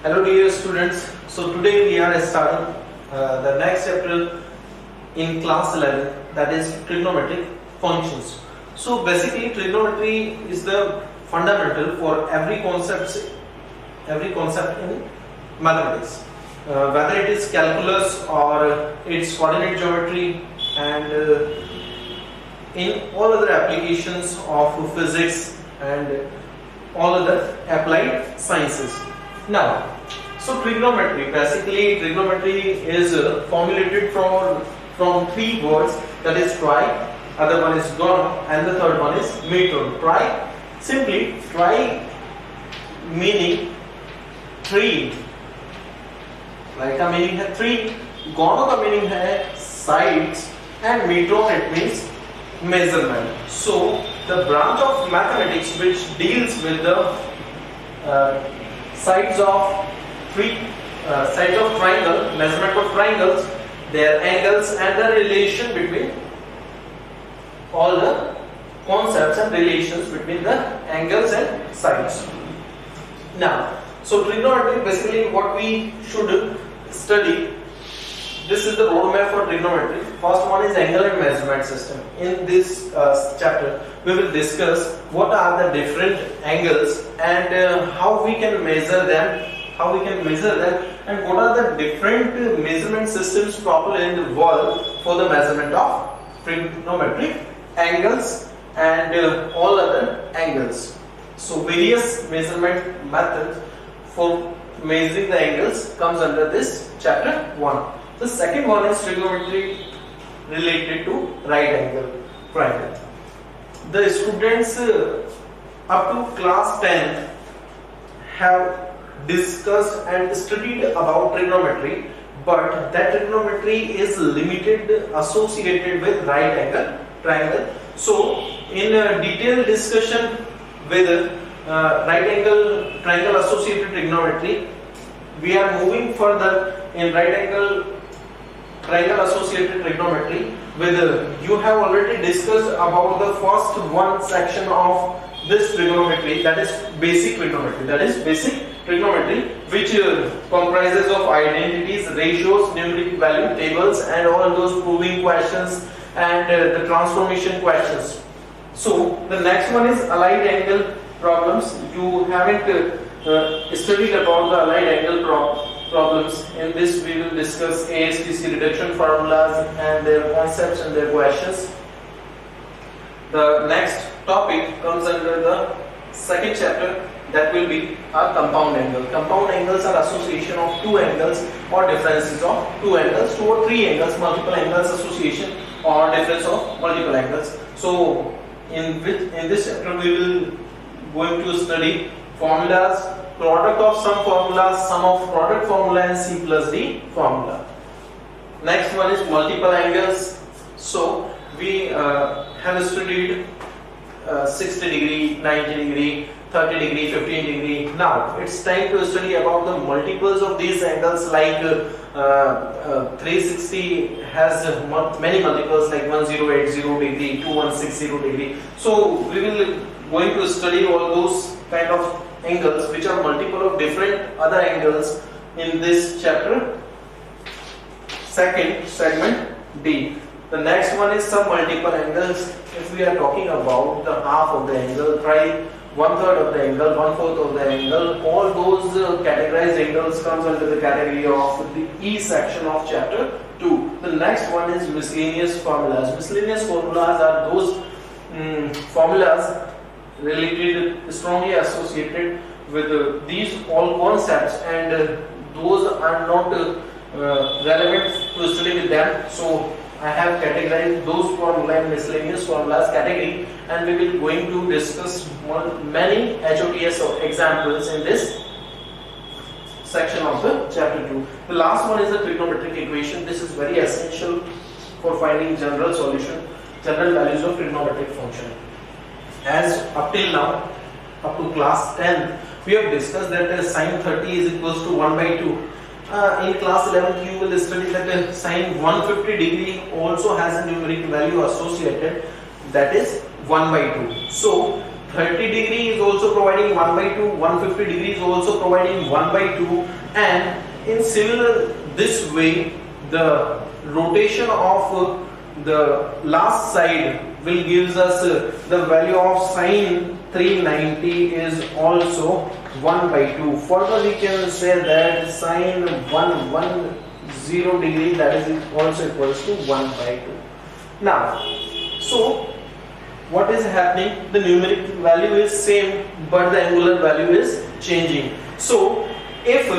Hello dear students. So today we are starting the next chapter in class 11, that is trigonometric functions. So basically trigonometry is the fundamental for every concept in mathematics, whether it is calculus or it's coordinate geometry and in all other applications of physics and all other applied sciences. Now, so trigonometry is formulated from three words, that is tri, other one is gon, and the third one is metron. Tri meaning three, like का meaning है three, gono का meaning है sides, and metron it means measurement. So the branch of mathematics which deals with the sides of triangle, measurement of triangles, their angles, and the relation between all the concepts and relations between the angles and sides. Now, so trigonometry, basically what we should study, this is the roadmap for trigonometry. First one is angle and measurement system. In this chapter, we will discuss what are the different angles and how we can measure them, and what are the different measurement systems popular in the world for the measurement of trigonometric angles and all other angles. So various measurement methods for measuring the angles comes under this chapter 1. The second one is trigonometry related to right angle triangle. The students up to class 10 have discussed and studied about trigonometry, but that trigonometry is limited associated with right angle triangle. So in a detailed discussion with right angle triangle associated trigonometry, we are moving further in right angle triangle associated trigonometry with you have already discussed about the first one section of this trigonometry, that is basic trigonometry, which comprises of identities, ratios, numeric value tables, and all those proving questions and the transformation questions. So the next one is allied angle problems. You haven't studied about the allied angle problems. In this we will discuss ASTC reduction formulas and their concepts and their questions. The next topic comes under the second chapter, that will be a compound angle. Compound angles are association of two angles or differences of two angles, two or three angles, multiple angles association or difference of multiple angles. So in this chapter we will going to study formulas, product of some formulas, sum of product formula, and C plus D formula. Next one is multiple angles. So we have studied 60 degree, 90 degree, 30 degree, 15 degree. Now it's time to study about the multiples of these angles, like 360 has many multiples like 1080 degree, 2160 degree. So we will going to study all those kind of angles which are multiple of different other angles in this chapter, second segment D. The next one is some multiple angles. If we are talking about the half of the angle, try 1/3 of the angle, 1/4 of the angle, all those categorized angles comes under the category of the E section of chapter 2. The next one is miscellaneous formulas. Miscellaneous formulas are those formulas related, strongly associated with these all concepts, and those are not relevant to study with them. So I have categorized those formula in miscellaneous formulas category, and we will going to discuss many HOTS examples in this section of the chapter 2. The last one is the trigonometric equation. This is very essential for finding general solution, general values of trigonometric function. As up till now, up to class 10, we have discussed that sine 30 is equals to 1 by 2. In class 11 you will study that sine 150 degree also has a numeric value associated, that is 1 by 2. So 30 degree is also providing 1 by 2, 150 degree is also providing 1 by 2, and in similar this way the rotation of the last side will gives us the value of sine 390 is also 1 by 2. Further we can say that sine 110 degree, that is also equals to 1 by 2. Now, so what is happening? The numeric value is same, but the angular value is changing. So if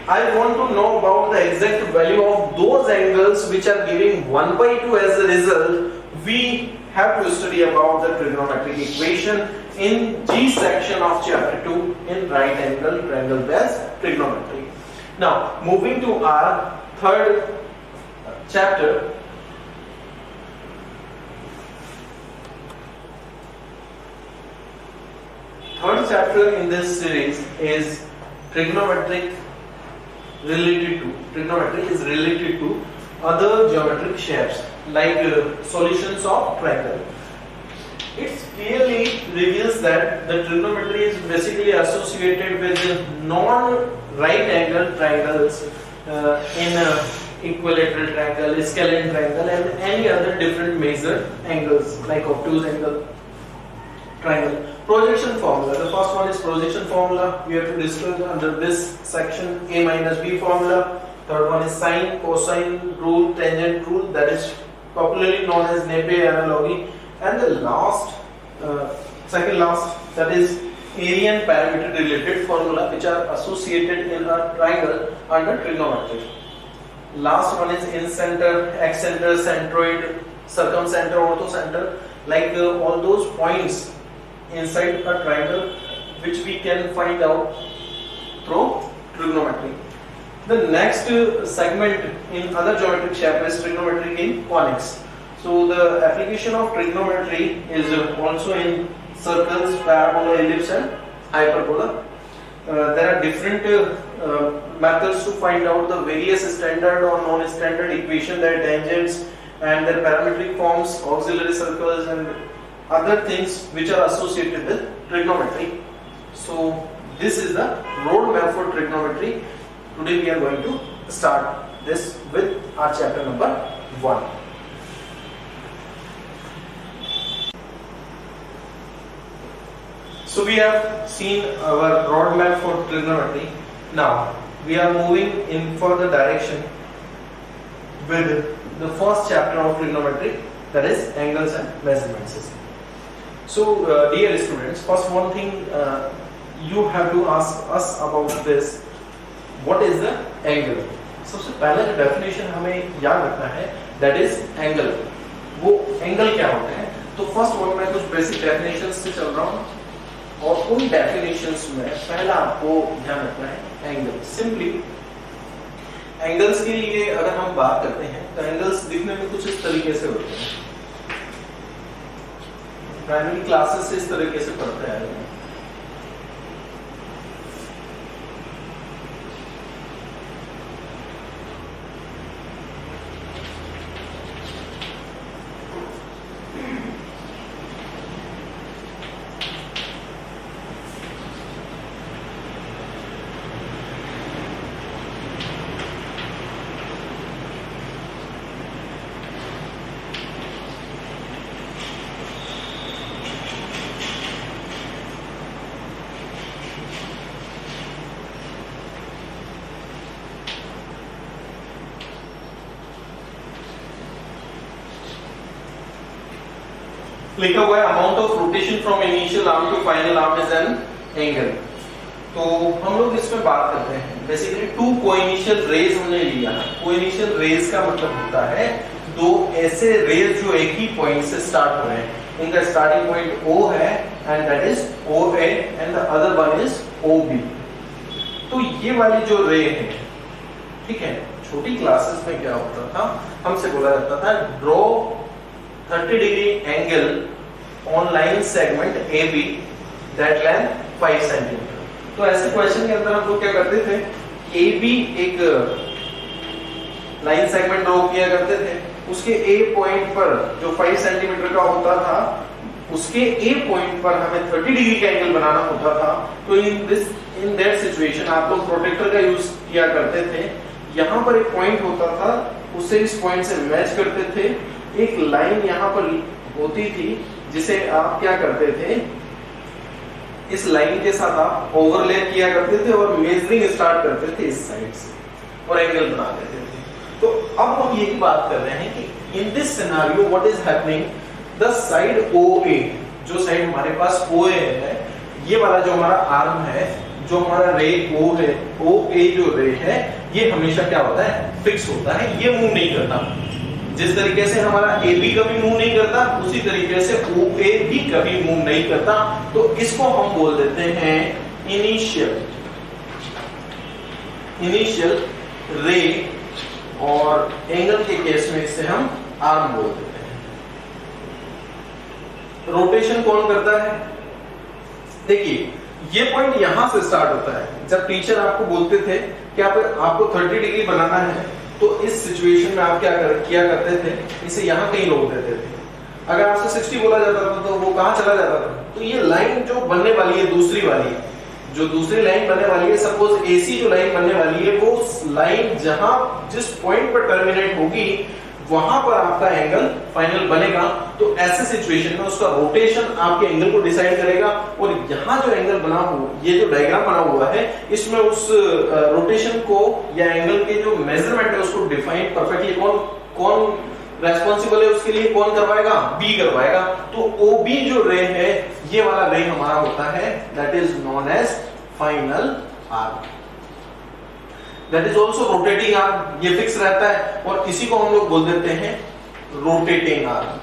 I want to know about the exact value of those angles which are giving 1 by 2 as a result, we have to study about the trigonometric equation in G section of chapter 2 in right angle triangle based trigonometry. Now moving to our third chapter. Third chapter in this series is trigonometry is related to other geometric shapes like solutions of triangle. It clearly reveals that the trigonometry is basically associated with non-right angle triangles in equilateral triangle, scalene triangle, and any other different measured angles like obtuse angle triangle. Projection formula. The first one is projection formula. We have to discuss under this section A minus B formula. Third one is sine, cosine rule, tangent rule, that is popularly known as Napier analogy. And the last, second last, that is area and parameter related formula which are associated in a triangle under trigonometry. Last one is incenter, excenter, centroid, circumcenter, orthocenter, like all those points inside a triangle which we can find out through trigonometry. The next segment in other geometric shape is trigonometry in conics. So the application of trigonometry is also in circles, parabola, ellipse and hyperbola. There are different methods to find out the various standard or non-standard equation, their tangents and their parametric forms, auxiliary circles and other things which are associated with trigonometry. So this is the roadmap for trigonometry. Today we are going to start this with our chapter number 1. So we have seen our roadmap for trigonometry. Now we are moving in further direction with the first chapter of trigonometry, that is angles and measurement system. So dear students, first one thing you have to ask us about this, what is the angle? सबसे पहले जो definition हमें याद रखना है, that is angle. वो angle क्या होता है? तो first one मैं कुछ basic definitions से चल रहा हूँ और उन definitions में पहला आपको ध्यान रखना है angle. Simply angles के लिए अगर हम बात करते हैं तो angles दिखने में कुछ इस तरीके से होते हैं. प्राइमरी क्लासेस से इस तरीके से पढ़ते हैं. लिखा हुआ है amount of rotation from initial arm to final arm is an angle. तो हम लोग इसमें बात करते हैं बेसिकली टू कोइनिशियल रेज हमने लिया है. कोइनिशियल रेज का मतलब होता है दो ऐसे रेज जो एक ही पॉइंट से स्टार्ट हो रहे हैं. इनका स्टार्टिंग पॉइंट O है and that is OA and the other one is OB. तो ये वाली जो रे है, ठीक है, छोटी क्लासेस में क्या होता था, हमसे बोला जाता था draw 30 degree angle on line segment AB that length 5 cm. तो ऐसे क्वेश्चन के अंदर हम लोग क्या करते थे, AB एक लाइन सेगमेंट ड्रॉ किया करते थे, उसके A पॉइंट पर जो 5 सेंटीमीटर का होता था उसके ए पॉइंट पर हमें 30 डिग्री का एंगल बनाना होता था, तो इन दैट सिचुएशन आप लोग प्रोटेक्टर का यूज किया करते थे। यहाँ पर एक पॉइंट होता था, उसे इस पॉइंट से मैच करते थे, एक लाइन यहाँ पर होती थी जिसे आप क्या करते थे, इस लाइन के साथ आप ओवरले किया करते थे और मेजरिंग स्टार्ट करते थे इस साइड से और एंगल बना देते थे। तो अब हम यही बात कर रहे हैं कि in this scenario what is happening, the side OA, जो साइड हमारे पास OA है, ये वाला जो हमारा आर्म है, जो हमारा रे O है, OA जो रे है, ये हमेशा क्या होता है, फिक्स होता है, ये मूव नहीं करता। जिस तरीके से हमारा AB कभी मूव नहीं करता, उसी तरीके से OA भी कभी मूव नहीं करता। तो इसको हम बोल देते हैं इनिशियल रे, और एंगल के केस में इसे हम आर्म बोल देते हैं। रोटेशन कौन करता है? देखिए, ये पॉइंट यहां से स्टार्ट होता है। जब टीचर आपको बोलते थे कि आपको 30 डिग्री बनाना है, तो इस सिचुएशन में आप किया करते थे, इसे यहां कहीं रोक देते थे। अगर आपसे 60 बोला जाता था तो वो कहां चला जाता था? तो ये लाइन जो बनने वाली है, दूसरी वाली, जो दूसरी लाइन बनने वाली है, सपोज AC जो लाइन बनने वाली है, वो लाइन जहां जिस पॉइंट पर टर्मिनेट होगी वहां पर आपका एंगल फाइनल बनेगा। तो ऐसे सिचुएशन में उसका रोटेशन आपके एंगल को डिसाइड करेगा। और यहाँ जो एंगल बना हुआ, ये जो डायग्राम बना हुआ है, इसमें उस रोटेशन को या एंगल के जो मेजरमेंट है उसको डिफाइन परफेक्टली कौन रेस्पॉन्सिबल है उसके लिए, कौन करवाएगा? B करवाएगा। तो OB जो रे है, ये वाला रे हमारा होता है, that is known as final arm. That is also rotating arm, ये फिक्स रहता है, और इसी को हम लोग बोल देते हैं rotating arm,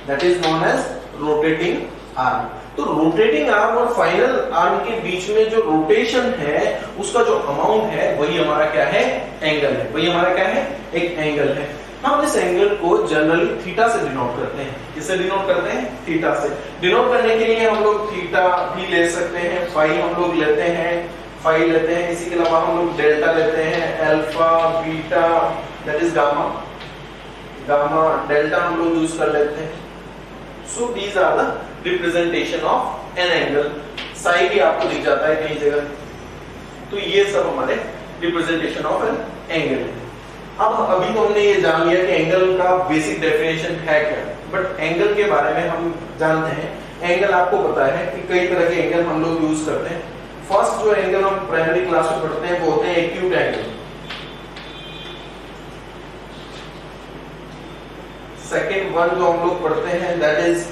that is known as rotating arm. तो रोटेटिंग आर्म और फाइनल आर्म के बीच में जो रोटेशन है, उसका जो अमाउंट है, वही हमारा क्या है? एंगल है। वही हमारा क्या है? एक एंगल है। हम इस एंगल को जनरली थीटा से डिनोट करते हैं। किससे डिनोट करते हैं? थीटा से। डिनोट करने के लिए हम लोग थीटा भी ले सकते हैं, फाई हम लोग लेते हैं, फाई लेते हैं, इसी के अलावा हम लोग डेल्टा लेते हैं, alpha, beta, that is gamma, delta हम लोग यूज कर लेते हैं। So these are the representation of an angle. Psi भी आपको दिख जाता है कई जगह। तो ये सब हमारे रिप्रेजेंटेशन ऑफ एन एंगल है। अब अभी तो हमने ये जान लिया कि एंगल का बेसिक डेफिनेशन है क्या, बट एंगल के बारे में हम जानते हैं। एंगल आपको पता है कि कई तरह के एंगल हम लोग यूज करते हैं। फर्स्ट जो एंगल हम प्राइमरी क्लास में पढ़ते हैं वो होते हैं एक्यूट एंगल। सेकेंड वन जो हम लोग पढ़ते हैं that is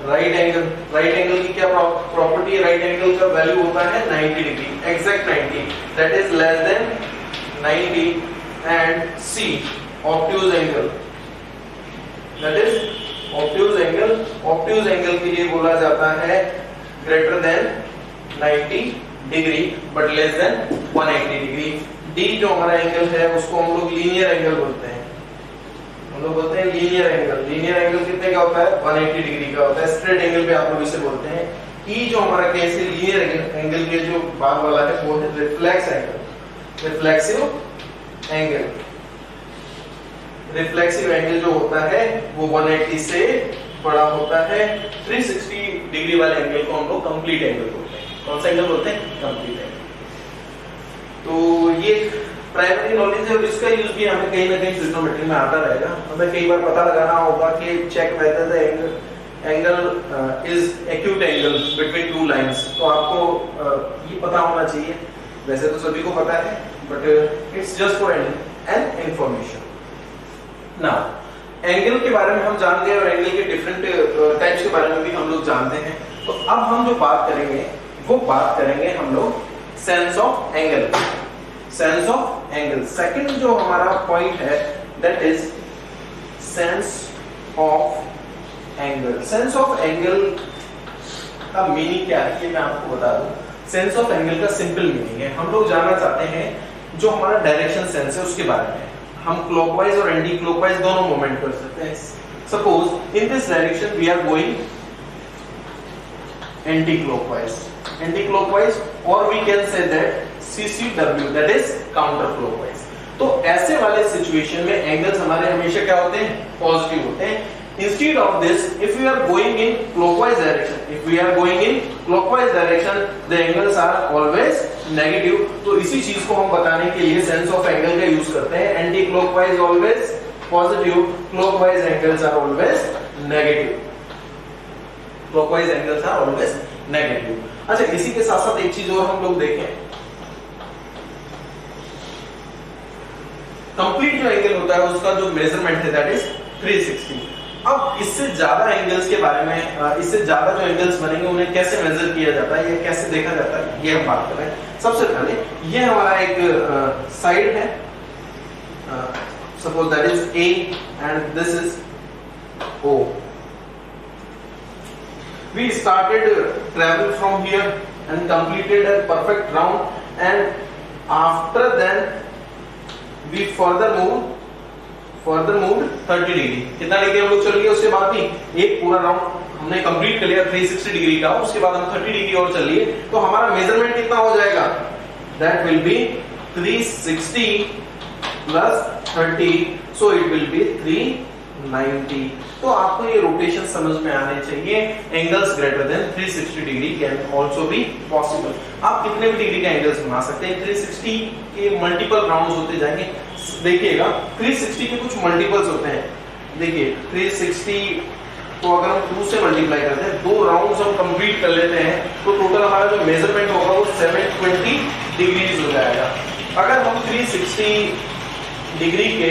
right angle. Right angle की क्या प्रॉपर्टी है? राइट एंगल का वैल्यू होता है 90 degree, exact 90, that is less than 90। And C, obtuse angle, that is obtuse angle. Obtuse angle के लिए बोला जाता है greater than 90 degree but less than 180 degree. D जो हमारा एंगल है उसको हम लोग लीनियर एंगल बोलते हैं। हम लोग बोलते हैं लीनियर एंगल। लीनियर एंगल कितने का होता है? 180 डिग्री का होता है। स्ट्रेट एंगल पे आप लोग इसे बोलते हैं। E जो हमारा केस है लीनियर एंगल के जो बाद वाला है वो है reflex angle, reflexive angle. Reflexive angle जो होता है वो 180 से बड़ा होता है। 360 डिग्री वाले एंगल को हम लोग कंप्लीट एंगल बोलते हैं। कौन सा एंगल बोलते हैं? Complete angle. तो ये प्राइमरी नॉलेज है और इसका यूज भी हमें कहीं ना कहीं ट्रिग्नोमेट्री में आता रहेगा। हमें कई बार पता लगाना होगा कि check whether the angle is acute angle between two lines. तो आपको ये पता होना चाहिए। वैसे तो सभी को पता है, but it's just for an information. Now angle के बारे में हम जान गए और एंगल के डिफरेंट टाइप्स के बारे में भी हम लोग जानते हैं। तो अब हम जो बात करेंगे वो बात करेंगे हम लोग sense of angle. Sense of angle second जो हमारा पॉइंट है that is sense of angle. Sense of angle का मीनिंग क्या है ये मैं आपको बता दूं। सेंस ऑफ एंगल का सिंपल मीनिंग है, हम लोग जानना चाहते हैं जो हमारा डायरेक्शन सेंस है उसके बारे में। हम क्लॉकवाइज और एंटी क्लॉकवाइज दोनों मूवमेंट कर सकते हैं। Suppose in this direction we are going anti clockwise और we can say that CCW that is counter clockwise. तो ऐसे वाले सिचुएशन में एंगल्स हमारे हमेशा क्या होते हैं? पॉजिटिव होते हैं। Instead of this, if we are going in clockwise direction, the angles are always negative. तो इसी चीज को हम बताने के लिए सेंस ऑफ एंगल का यूज करते हैं. Anti clockwise always positive, clockwise angles are always negative. Clockwise angles are always negative. अच्छा, इसी के साथ साथ एक चीज और हम लोग देखें. कंप्लीट जो एंगल होता है उसका जो मेजरमेंट है दैट इज 360. अब इससे ज्यादा एंगल्स के बारे में, इससे ज्यादा जो एंगल्स बनेंगे उन्हें कैसे मेजर किया जाता है, ये कैसे देखा जाता है, ये हम बात कर रहे हैं. सबसे पहले ये हमारा एक साइड है, suppose that is A and this is O. We started travel from here and completed a perfect round, and after then we further moved 30 degree. कितना डिग्री हम लोग चल गए उसके बाद भी एक पूरा राउंड हमने कंप्लीट कर लिया 360 डिग्री का. उसके बाद हम 30 डिग्री और चल लिए तो हमारा मेजरमेंट कितना हो जाएगा, that will be 360 plus 30, so it will B 390. तो आपको ये रोटेशन समझ में आने चाहिए. Angles greater than 360 degree can also be possible. आप कितने भी डिग्री का एंगल्स बना सकते हैं. 360 के मल्टीपल राउंड्स होते जाएंगे. देखिएगा 360 के कुछ मल्टीपल्स होते हैं. देखिए 360 को अगर हम 2 से मल्टीप्लाई करते हैं, 2 राउंड्स हम कंप्लीट कर लेते हैं तो टोटल हमारा जो मेजरमेंट होगा वो 720 डिग्रीज हो जाएगा. अगर हम 360 डिग्री के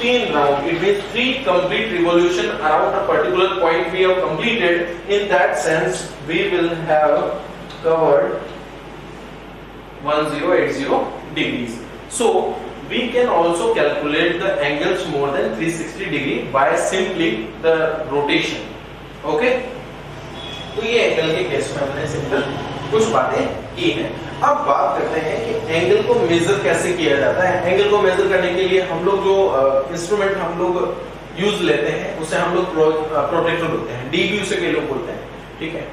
3 round, it means 3 complete revolution around a particular point we have completed. In that sense we will have covered 1080 degrees. So we can also calculate the angles more than 360 degree by simply the rotation. Okay? तो ये angle के case में हमने simple कुछ बातें की हैं. अब बात करते हैं कि एंगल को मेजर कैसे किया जाता है. एंगल को मेजर करने के लिए हम लोग जो इंस्ट्रूमेंट हम लोग यूज लेते हैं उसे हम लोग प्रोटेक्टर बोलते हैं, डीबी उसे कई लोग बोलते हैं. ठीक है.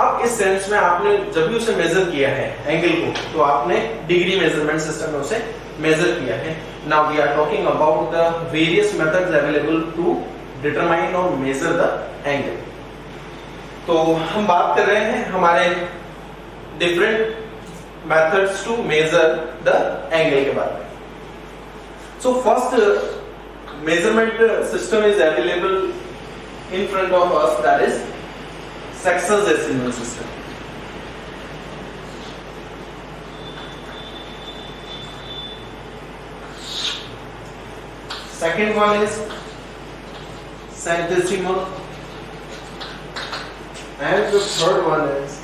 अब इस सेंस में आपने जब भी उसे मेजर किया है एंगल को, तो आपने डिग्री मेजरमेंट सिस्टम में उसे मेजर किया है. Now we are talking about the various methods available to determine और मेजर द एंगल. तो हम बात कर रहे हैं हमारे different methods to measure the angle के बारे में. So first measurement system is available in front of us, that is सेक्शन-डेसिमल system. Second one is centesimal, and the third one is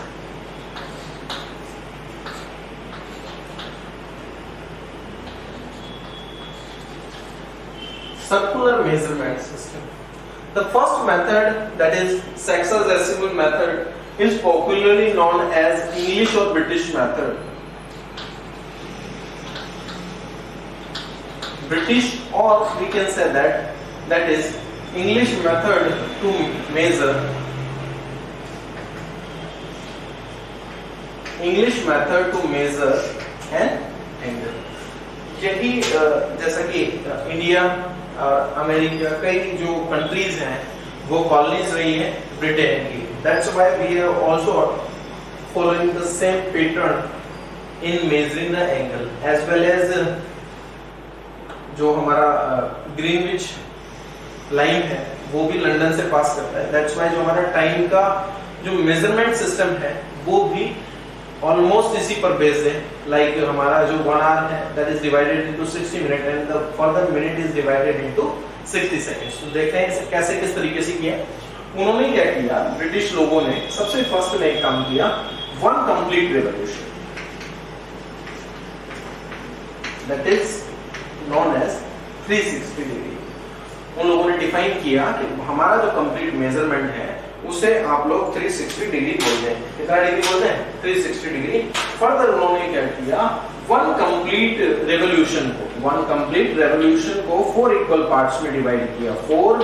circular measurement system. The first method, that is sexagesimal method, is popularly known as English or British method. British, or we can say that is English method to measure. English method to measure an angle. यही जैसा कि India और America कई जो countries हैं वो colonies रही है ब्रिटेन की. That's why we are also following the same pattern in measuring the angle, as well as जो हमारा ग्रीनविच लाइन है वो भी लंदन से पास करता है. दैट्स व्हाई जो हमारा टाइम का जो मेजरमेंट सिस्टम है वो भी ऑलमोस्ट इसी पर बेस्ड है. लाइक हमारा जो 1 आवर है that is divided into 60 minute and the further minute is divided into 60 seconds. तो देखते हैं कैसे किस तरीके से किया. उन्होंने क्या किया, ब्रिटिश लोगों ने सबसे फर्स्ट में एक काम किया, 1 complete revolution, that is known as 360 degree. उन लोगों ने डिफाइन किया कि हमारा जो कंप्लीट मेजरमेंट है उसे आप लोग 360 डिग्री बोलते हैं. कितना डिग्री बोलते हैं? 360 डिग्री. फर्दर उन्होंने क्या किया, 1 कंप्लीट रेवोल्यूशन को 4 इक्वल पार्ट्स में डिवाइड किया. 4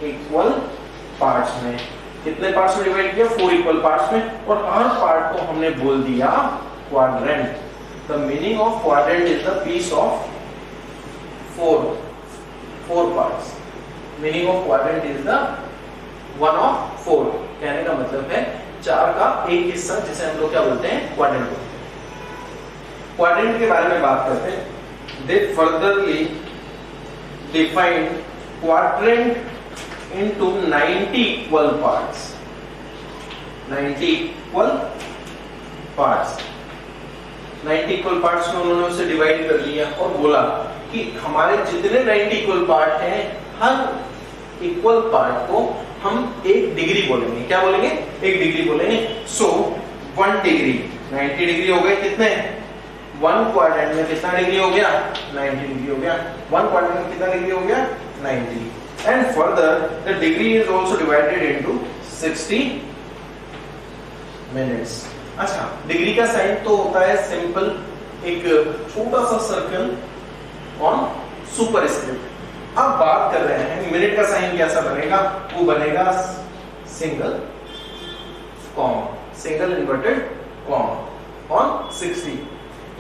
इक्वल पार्ट्स में. कितने पार्ट्स में डिवाइड किया? 4 इक्वल पार्ट्स में. और हर पार्ट को हमने बोल दिया quadrant. The meaning of quadrant is the piece of 4 parts. Meaning of quadrant is the 1/4। कहने का मतलब है 4 का एक हिस्सा, जिसे हम लोग क्या बोलते हैं, क्वाड्रेंट बोलते हैं। क्वाड्रेंट के बारे में बात करते हैं। They furtherly defined quadrant into 90 equal parts. 90 equal parts, 90 equal parts में उन्होंने उसे डिवाइड कर लिया और बोला कि हमारे जितने 90 इक्वल पार्ट हैं, हर इक्वल पार्ट को हम 1 डिग्री बोलेंगे। क्या बोलेंगे? 1 डिग्री बोलेंगे। सो 1 डिग्री, 90 डिग्री हो गए कितने? 1 क्वाड्रेंट में कितना डिग्री हो गया? 90 डिग्री हो गया। 1 क्वाड्रेंट में कितना डिग्री हो गया? 90। And further the degree is also divided into 60 minutes. अच्छा, डिग्री का साइन तो होता है सिंपल, एक छोटा सा सर्कल ऑन सुपरस्क्रिप्ट। अब बात कर रहे हैं मिनट का साइन कैसा बनेगा? वो बनेगा single comma, single inverted comma on 60।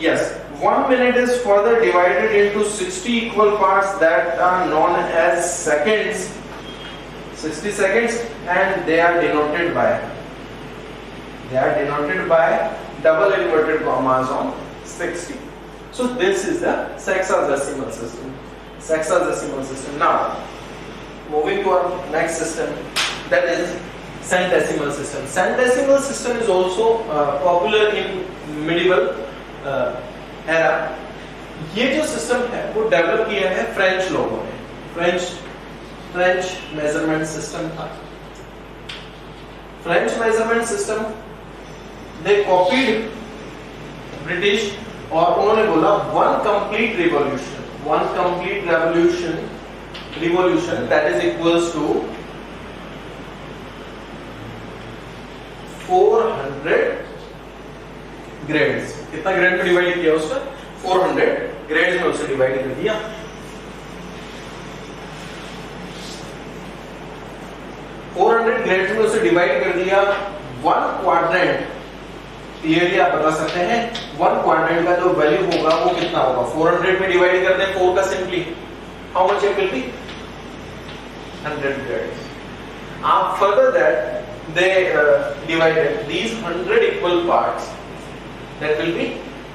Yes, 1 minute is further divided into 60 equal parts that are known as seconds. 60 seconds, and they are denoted by double inverted commas on 60. So this is the sexagesimal system. Sexagesimal system. Now, moving to our next system, that is centesimal system. Centesimal system is also popular in medieval era. ये जो system है वो develop किया है French लोगों ने। French measurement system था। French measurement system they copied British, और उन्होंने बोला one complete revolution that is equals to 400 grades. कितना ग्रेड में डिवाइड किया उसका? 400 ग्रेड्स में उसे डिवाइड कर दिया। 400 ग्रेड्स में उसे डिवाइड कर दिया। 1 क्वाड्रेंट, क्लियरली आप बता सकते हैं 1 क्वाड्रेंट का जो वैल्यू होगा वो कितना होगा? 400 में डिवाइड कर दें 4 का simply, how much it will be? 100 grades. आप further that they divided these 100 equal parts, that will be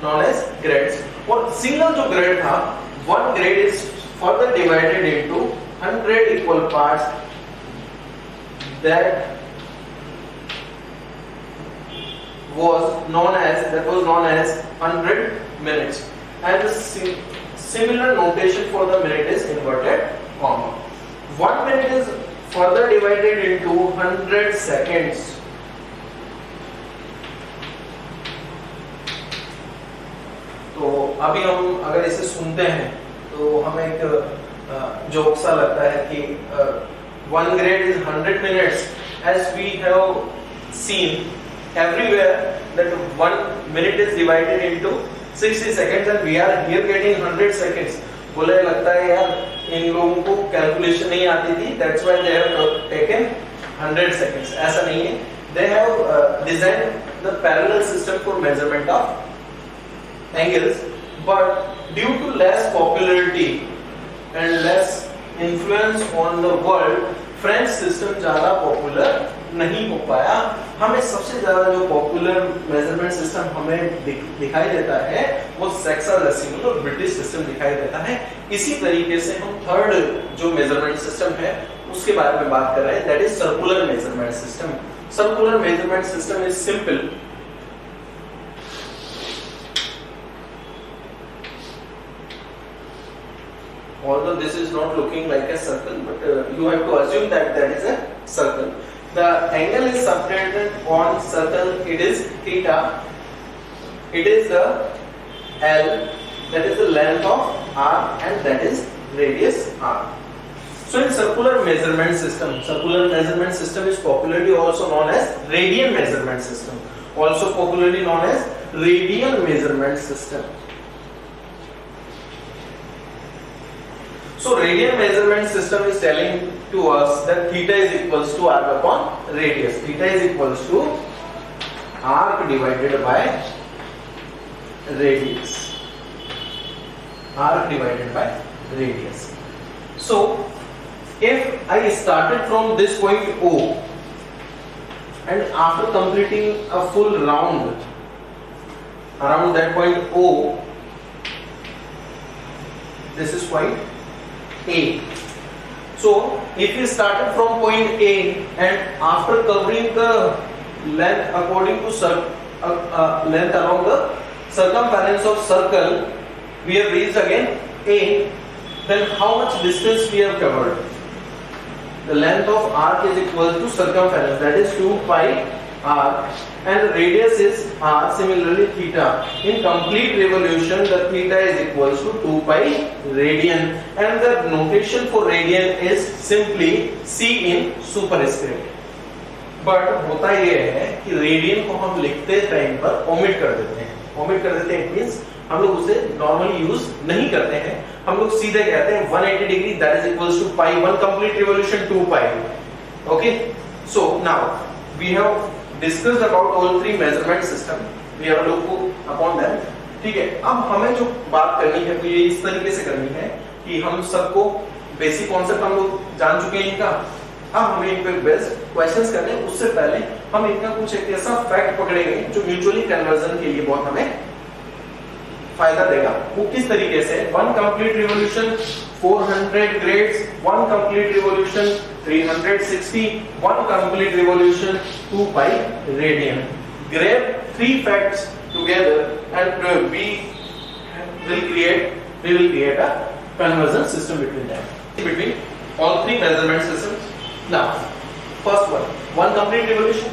known as grades। और सिंगल जो ग्रेड था, 1 grade is further divided into 100 equal parts that was known as 100 minutes, and the similar notation for the minute is inverted comma। 1 minute is further divided into 100 seconds। तो अभी हम अगर इसे सुनते हैं तो हमें एक जोक सा लगता है कि 1 grade is 100 minutes, as we have seen everywhere that 1 minute is divided into 60 seconds and we are here getting 100 seconds। बोले लगता है यार इन लोगों को कैलकुलेशन नहीं आती थी, that's why they have taken 100 seconds। ऐसा नहीं है, they have designed the parallel system for measurement of angles, but due to less popularity and less influence on the world, French system ज्यादा पॉपुलर नहीं हो पाया। हमें सबसे ज्यादा जो पॉपुलर मेजरमेंट सिस्टम हमें दिखाई देता है वो सेक्साडेसिमल और ब्रिटिश सिस्टम दिखाई देता है। इसी तरीके से हम थर्ड जो मेजरमेंट सिस्टम है उसके बारे में बात कर रहे हैं, that is circular measurement system. Circular measurement system is simple. Although this is not looking like a circle, but you have to assume that that is a circle. The angle is subtended on circle, it is theta. It is the L, that is the length of R, and that is radius R. So in circular measurement system is popularly also known as radian measurement system. Also popularly known as radian measurement system. So radian measurement system is telling to us that theta is equals to arc upon radius. Theta is equals to arc divided by radius. Arc divided by radius. So if I started from this point O and after completing a full round around that point O, this is point A. So if you started from point A and after covering the length according to length along the circumference of circle, we have reached again A, then how much distance we have covered? The length of arc is equal to circumference, that is 2 pi r, and radius is r, similarly theta. In complete revolution the theta is equals to 2 pi radian, and the notation for radian is simply c in superscript. But होता यह है कि radian को हम लिखते time पर omit कर देते हैं। ओमिट कर देते हैं इट मींस हम लोग उसे नॉर्मली यूज नहीं करते हैं, हम लोग सीधे कहते हैं 180 degree that is equals to pi, one complete revolution 2 pi. Okay, so now we have discussed about all three measurement system, we have look upon that. ठीक है, अब हमें जो बात करनी है तो ये इस तरीके से करनी है कि हम सबको बेसिक कॉन्सेप्ट हम लोग जान चुके हैं इनका, अब हमें इन पे बेस्ड क्वेश्चंस करने हैं। उससे पहले हम इनका कुछ एक ऐसा फैक्ट पकड़ेंगे जो म्यूचुअली कन्वर्जन के लिए बहुत हमें फायदा देगा। वो किस तरीके से, one complete revolution 400 grades, one complete revolution 360, one complete revolution 2 pi radian. Grab three facts together and we will create a conversion system between them, between all three measurement systems. Now, first one complete revolution.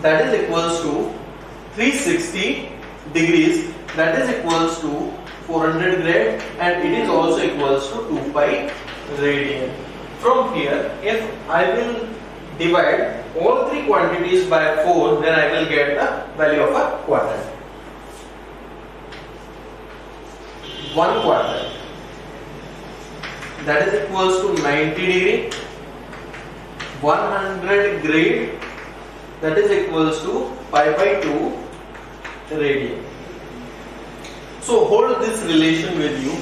That is equals to 360 degrees. That is equals to 400 grad, and it is also equals to 2 pi radian. From here, if I will divide all three quantities by 4, then I will get the value of a quadrant. 1 quadrant, that is equals to 90 degree. 100 grade, that is equals to pi by 2 radian. So hold this relation with you.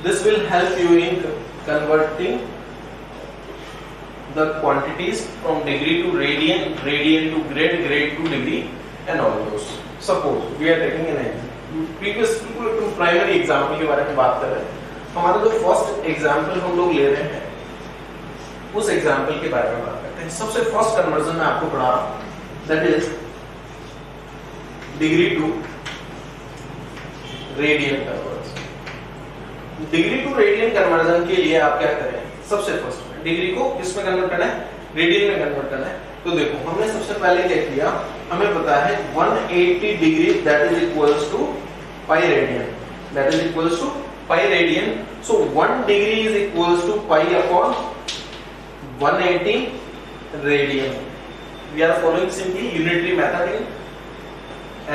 This will help you in converting the quantities from degree to radian, radian to grade, grade to degree, and all those. Suppose we are taking an example. Previous to primary example के बारे में बात कर रहे हैं। हमारा जो first example हम लोग ले रहे हैं उस एग्जाम्पल के बारे में बात करते हैं। सबसे फर्स्ट कन्वर्जन मैं आपको पढ़ा रहा हूं, that is degree to radian conversion. Degree to radian conversion के लिए आप क्या करें, सबसे फर्स्ट डिग्री को किस में कन्वर्ट करना है, रेडियन में कन्वर्ट करना है। तो देखो हमने सबसे पहले क्या किया, हमें पता है 180 degree that is equals to pi radian, that is equals to pi radian. So 1 degree is equals to pi upon 180 radian. We are following simply unitary method in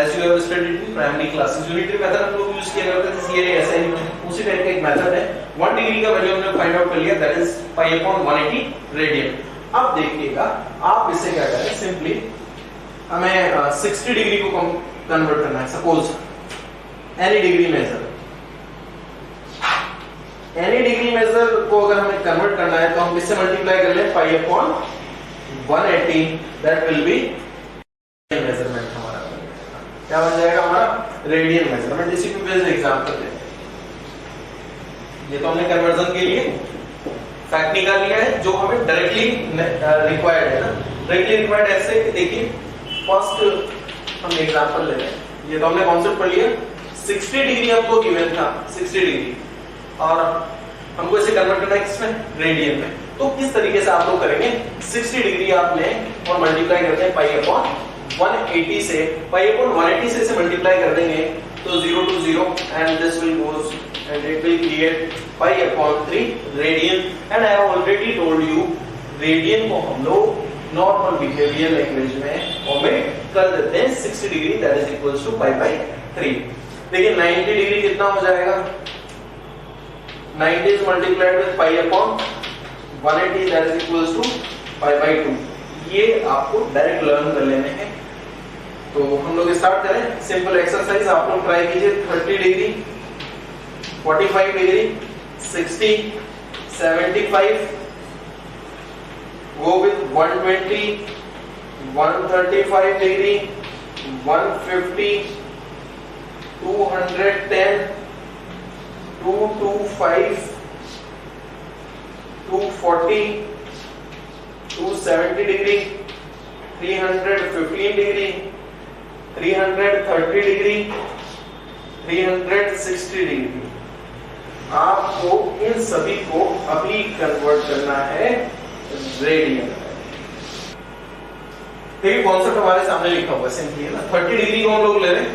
as you have studied in primary classes. Unitary method हम लोग use किया करते थे, ये ऐसा ही उसी type का एक मेथड है। 1 डिग्री का वैल्यू हमने फाइंड आउट कर लिया, that is pi upon 180 radian. अब देखिएगा आप इसे क्या करें, सिंपली हमें 60 डिग्री को कन्वर्ट करना है। Suppose any degree measure, any degree measure को अगर हमें कन्वर्ट करना है तो हम किससे मल्टीप्लाई कर लें, पाई upon 180, that will be measurement हमारा क्या बन जाएगा, हमारा रेडियन मेजरमेंट। इसी पे बेस्ड एग्जांपल है, ये तो हमने कन्वर्जन के लिए फैक्ट निकाल लिया है जो हमें डायरेक्टली रिक्वायर्ड है ना। डायरेक्टली रिक्वायर्ड ऐसे कि देखिए फर्स्ट हम एग्जांपल ले रहे हैं, ये तो हमने कॉन्सेप्ट पढ़ लिया। 60 डिग्री हमको गिवन था, 60 डिग्री, और हमको इसे कन्वर्ट करना है किसमें, रेडियन में। तो किस तरीके से आप लोग करेंगे, 60 डिग्री आप लें और मल्टीप्लाई करते हैं पाई अपॉन 180 से, पाई अपॉन 180 से इसे मल्टीप्लाई कर देंगे तो 0 to 0 and this will goes and it will create pi upon 3 radian। and I have already told you radian को हम लोग नॉर्मल बिहेवियर लैंग्वेज में ओमिट कर देते हैं। 60 degree that is equals to pi by 3। देखिए 90 डिग्री कितना हो जाएगा, 90 is multiplied with pi upon 180 that is equals to pi by 2। ये आपको डायरेक्ट लर्न कर लेने हैं। तो हम लोग स्टार्ट करें सिंपल एक्सरसाइज, आप लोग ट्राई कीजिए। 30 degree 45 degree, 60, 75, go with 120, 135 degree, 150, 210, 225, 240, 270 degree, 315 degree, 330 degree, 360 degree. आपको इन सभी को अभी कन्वर्ट करना है रेडियन। देखिए कॉन्सेप्ट हमारे सामने लिखा हुआ है, सिंपली है ना। 30 डिग्री को हम लोग ले रहे हैं,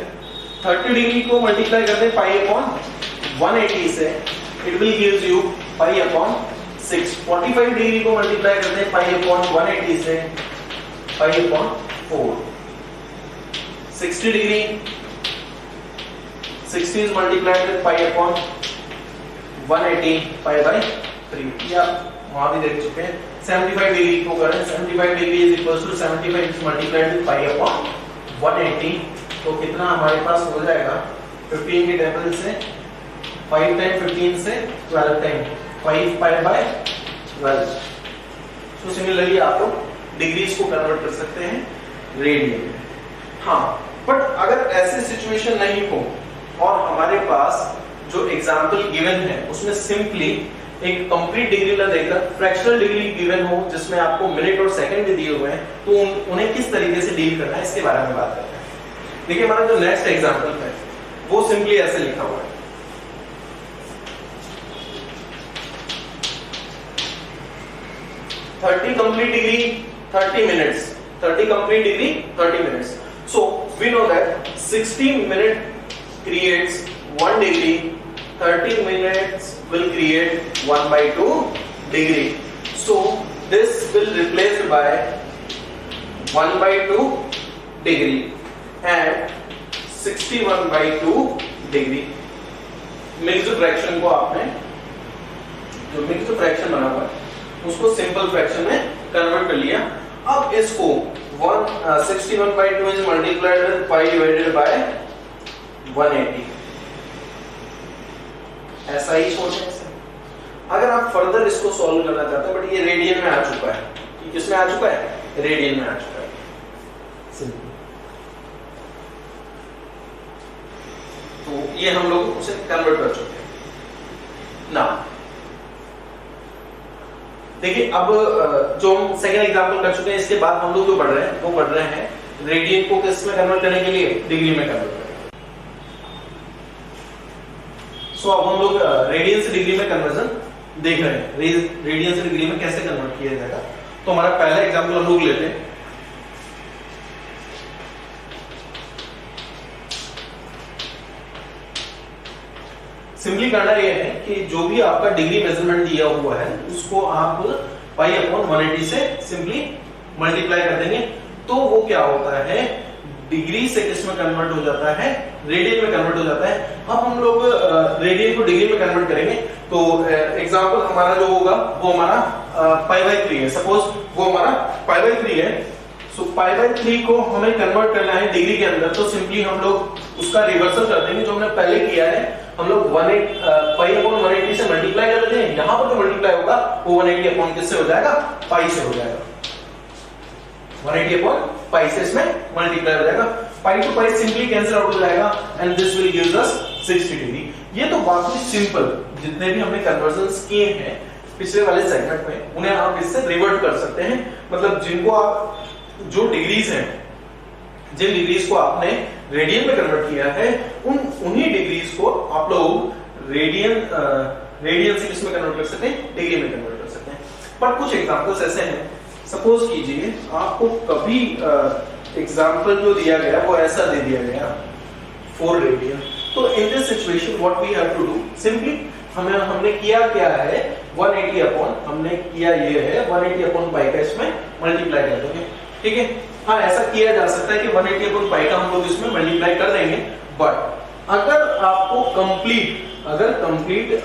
30 डिग्री को मल्टीप्लाई करते हैं पाई अपॉन 180 से, it will gives you pi upon 6। 45 degree को मल्टीप्लाई करते हैं पाई अपॉन 180 से, pi upon 4। 60 degree, 60 is multiplied with pi upon 180 pi by 3। ये आप वहां भी देख चुके हैं। 75 डिग्री को करें, 75 degree is equals to 75 is multiplied with pi upon 180, तो कितना हमारे पास हो जाएगा 15 के टेबल से 5 टाइम 15 से 12 टाइम 5 pi by 12। तो सिमिलरली आप लोग डिग्रीज को कन्वर्ट कर सकते हैं रेडियन में। हाँ, बट अगर ऐसी सिचुएशन नहीं हो और हमारे पास जो एग्जाम्पल गिवन है उसमें सिंपली एक कंप्लीट डिग्री ना देकर फ्रैक्शनल डिग्री गिवन हो जिसमें आपको मिनट और सेकंड भी दिए हुए हैं, तो उन्हें किस तरीके से डील करना है इसके बारे में बात करते हैं। देखिए हमारा जो नेक्स्ट एग्जाम्पल है वो सिंपली ऐसे लिखा हुआ है, 30 complete degree 30 minutes, 30 complete degree 30 minutes. So we know that 60 minutes creates 1 degree, 30 minutes will create 1/2 degree. So this will replaced by 1/2 degree and 61/2 degree. Mixed fraction को आपने जो मिक्स्ड फ्रैक्शन बना हुआ है उसको सिंपल फ्रैक्शन में convert कर लिया। अब इसको 61/2 is multiplied with pi divided by 180, ऐसा ही सोचें इसे। अगर आप फर्दर इसको सॉल्व करना चाहते हैं, बट ये रेडियन में आ चुका है, किसमें आ चुका है, रेडियन में आ चुका है सिंपल। तो ये हम लोग उसे कन्वर्ट कर चुके हैं ना। देखिए अब जो हम सेकेंड एग्जांपल कर चुके हैं, इसके बाद हम लोग जो पढ़ रहे हैं वो पढ़ रहे हैं रेडियन को किस में कन्वर्ट करने के लिए, डिग्री में कन्वर्ट करने। सो अब हम लोग रेडियन से डिग्री में कन्वर्जन देख रहे हैं, रेडियन से डिग्री में कैसे कन्वर्ट किया जाएगा। तो हमारा पहला एग्जांपल हम लोग लेते हैं। सिंपली करना यह है कि जो भी आपका डिग्री मेजरमेंट दिया हुआ है उसको आप पाई अपॉन 180 से सिंपली मल्टीप्लाई कर देंगे, तो वो क्या होता है, डिग्री से किस में कन्वर्ट हो जाता है, रेडियन में कन्वर्ट हो जाता है। अब हम लोग रेडियन को डिग्री में कन्वर्ट करेंगे, तो एग्जांपल हमारा जो होगा वो हमारा π/3 है। सपोज वो हमारा π/3 है, सो π/3 को हमें कन्वर्ट करना है डिग्री के अंदर, तो सिंपली हम लोग उसका रिवर्सल कर देंगे जो हमने पहले किया है। हम लोग पाई अपॉन 180 से मल्टीप्लाई कर देते हैं, यहां पर जो मल्टीप्लाई होगा वो 180 अपॉन किससे हो जाएगा, पाई से हो जाएगा। 180 अपॉन पाई से इसमें मल्टीप्लाई हो जाएगा, pi two pi simply cancel out हो जाएगा and this will gives us 60 degree. ये तो बाकी सिंपल जितने भी हमने कन्वर्जन्स किए हैं पिछले वाले सेगमेंट में उन्हें आप इससे रिवर्ट कर सकते हैं। मतलब जिनको आप जो डिग्रीज हैं, जिन डिग्रीज को आपने रेडियन में कन्वर्ट किया है उन्हीं डिग्रीज को आप लोग रेडियन से किसमें कन्वर्ट कर सकते हैं, डिग्री में कन्वर्ट कर सकते हैं। पर कुछ एग्जांपल्स ऐसे हैं, सपोज कीजिए आपको कभी एग्जांपल जो दिया गया वो ऐसा दे दिया गया 4 रेडियन, तो in this situation what we have to do, simply हमने किया क्या है, 180 अपॉन हमने किया ये है 180 अपॉन पाई का इसमें मल्टीप्लाई कर देंगे, ठीक है। हाँ ऐसा किया जा सकता है कि 180 अपॉन पाई का हम लोग इसमें मल्टीप्लाई कर देंगे, बट अगर आपको कंप्लीट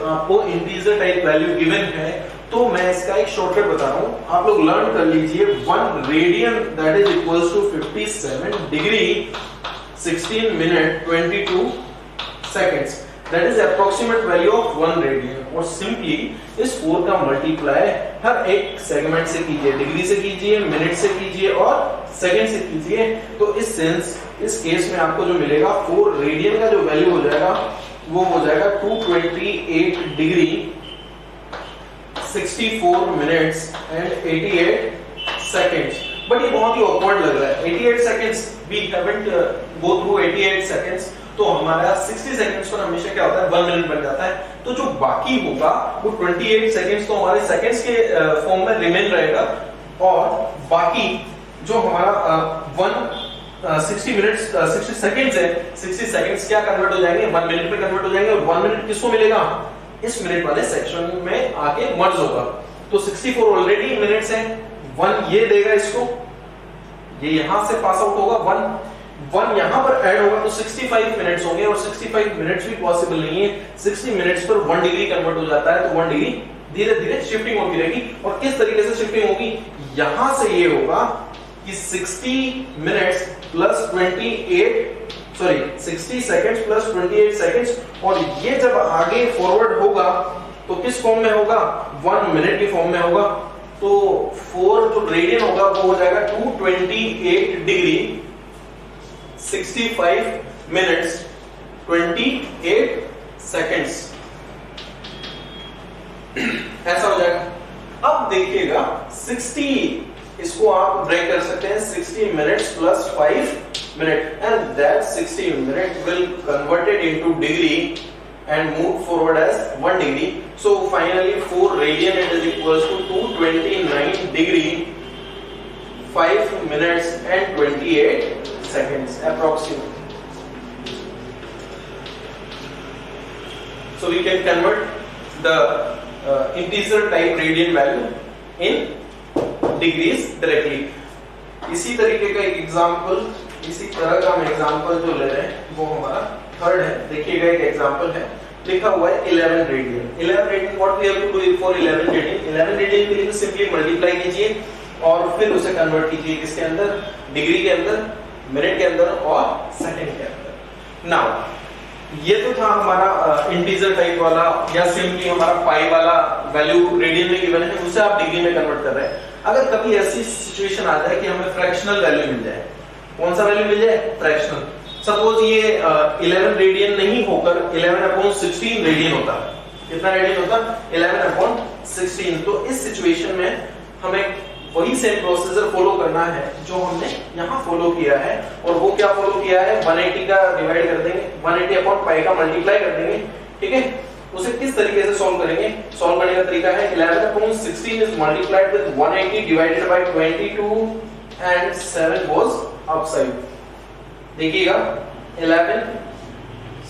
आपको इंटीजर टाइप वैल्यू गिवन है तो मैं इसका एक शॉर्टकट बता रहा हूं, आप लोग लर्न कर लीजिए। 1 radian that is equals to 57 degree 16 minute 22 seconds. That is approximate value of 1 radian. और सिंपली इस 4 का मल्टीप्लाई हर एक सेगमेंट से कीजिए, डिग्री से कीजिए, मिनट से कीजिए और सेकंड से कीजिए। तो इस केस में आपको जो मिलेगा 4 रेडियन का जो वैल्यू हो जाएगा वो हो जाएगा 228 degree 64 minutes and 88 seconds. But ये बहुत ही ऑकवर्ड लग रहा है, 88 seconds, we haven't go through 88 seconds. तो हमारा 60 सेकंड्स पर हमेशा क्या होता है 1 मिनट बन जाता है। तो जो बाकी होगा वो 28 सेकंड्स तो हमारे सेकंड्स के फॉर्म में रिमेन रहेगा, और बाकी जो हमारा 60 मिनट्स 60 सेकंड्स है, 60 सेकंड्स क्या कन्वर्ट हो जाएंगे 1 मिनट में कन्वर्ट हो जाएंगे। और 1 मिनट किसको मिलेगा, इस मिनट वाले सेक्शन में आके मर्ज होगा। तो 64 ऑलरेडी मिनट्स है, 1 ये देगा इसको, ये यहां से पास आउट होगा, 1 यहां पर ऐड होगा तो 65 मिनट्स होंगे। और 65 मिनट्स भी पॉसिबल नहीं है, 60 मिनट्स पर 1 डिग्री कन्वर्ट हो जाता है। तो 1 डिग्री धीरे धीरे शिफ्टिंग होती रहेगी। और किस तरीके से शिफ्टिंग होगी, यहां से ये होगा कि 60 minutes plus 60 seconds plus 28 seconds, और ये जब आगे फॉरवर्ड होगा तो किस फॉर्म में होगा, 1 मिनट की फॉर्म में होगा। तो 4 जो रेडियन होगा वो हो जाएगा 228 डिग्री 65 मिनट्स 28 सेकंड्स, ऐसा हो जाएगा। अब देखिएगा 60, इसको आप ब्रेक कर सकते हैं 60 minutes plus 5 minute, and that 60 minute will converted into degree and move forward as 1 degree. So finally 4 radian it is equals to 229 degree 5 minutes and 28 seconds approximately. So we can convert the integer type radian value in degrees directly. इसी तरीके का एक example, इसी तरह का हम example जो ले रहे हैं वो हमारा थर्ड है। देखिएगा एक एग्जांपल है, लिखा हुआ है 11 radian. 11 radian what we have to do for 11 radian. 11 radian के लिए सिंपली मल्टीप्लाई कीजिए और फिर उसे कन्वर्ट कीजिए किसके अंदर, डिग्री के अंदर, मिनट के अंदर और सेकंड के अंदर। नाउ ये तो था हमारा इंटीजर टाइप वाला, या सिंपली हमारा पाई वाला वैल्यू रेडियन में गिवन है, उसे आप डिग्री में कन्वर्ट कर रहे हैं। अगर कभी ऐसी सिचुएशन आ जाए कि हमें फ्रैक्शनल वैल्यू मिल जाए, कौन सा वैल्यू मिल जाए, फ्रैक्शनल। सपोज ये 11 रेडियन नहीं होकर 11/16 रेडियन होता, कितना रेडियन होता, 11/16। तो इस सिचुएशन में हमें वही सेम प्रोसीजर फॉलो करना है जो हमने यहाँ फॉलो किया है। और वो क्या फॉलो किया है, 180 का डिवाइड कर देंगे, 180/π का मल्टीप्लाई कर देंगे, ठीक है। उसे किस तरीके से सॉल्व करेंगे, सॉल्व करने का तरीका है 11/16 is multiplied with 180 divided by 22 and 7 was upside. देखिएगा 11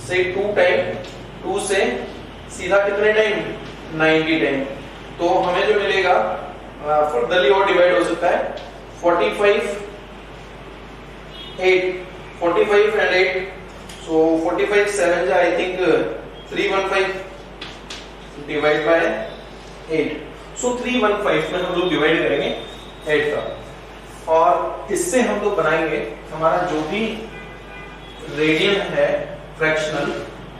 से 2 टाइम, 2 से सीधा कितने टाइम, 90 टाइम। तो हमें जो मिलेगा फर्दरली और डिवाइड हो सकता है 45 and 8, so 45 7 I think 315 divide by 8, so 315 में हम लोग डिवाइड करेंगे 8 का, और इससे हम लोग बनाएंगे हमारा जो भी रेडियन है फ्रैक्शनल,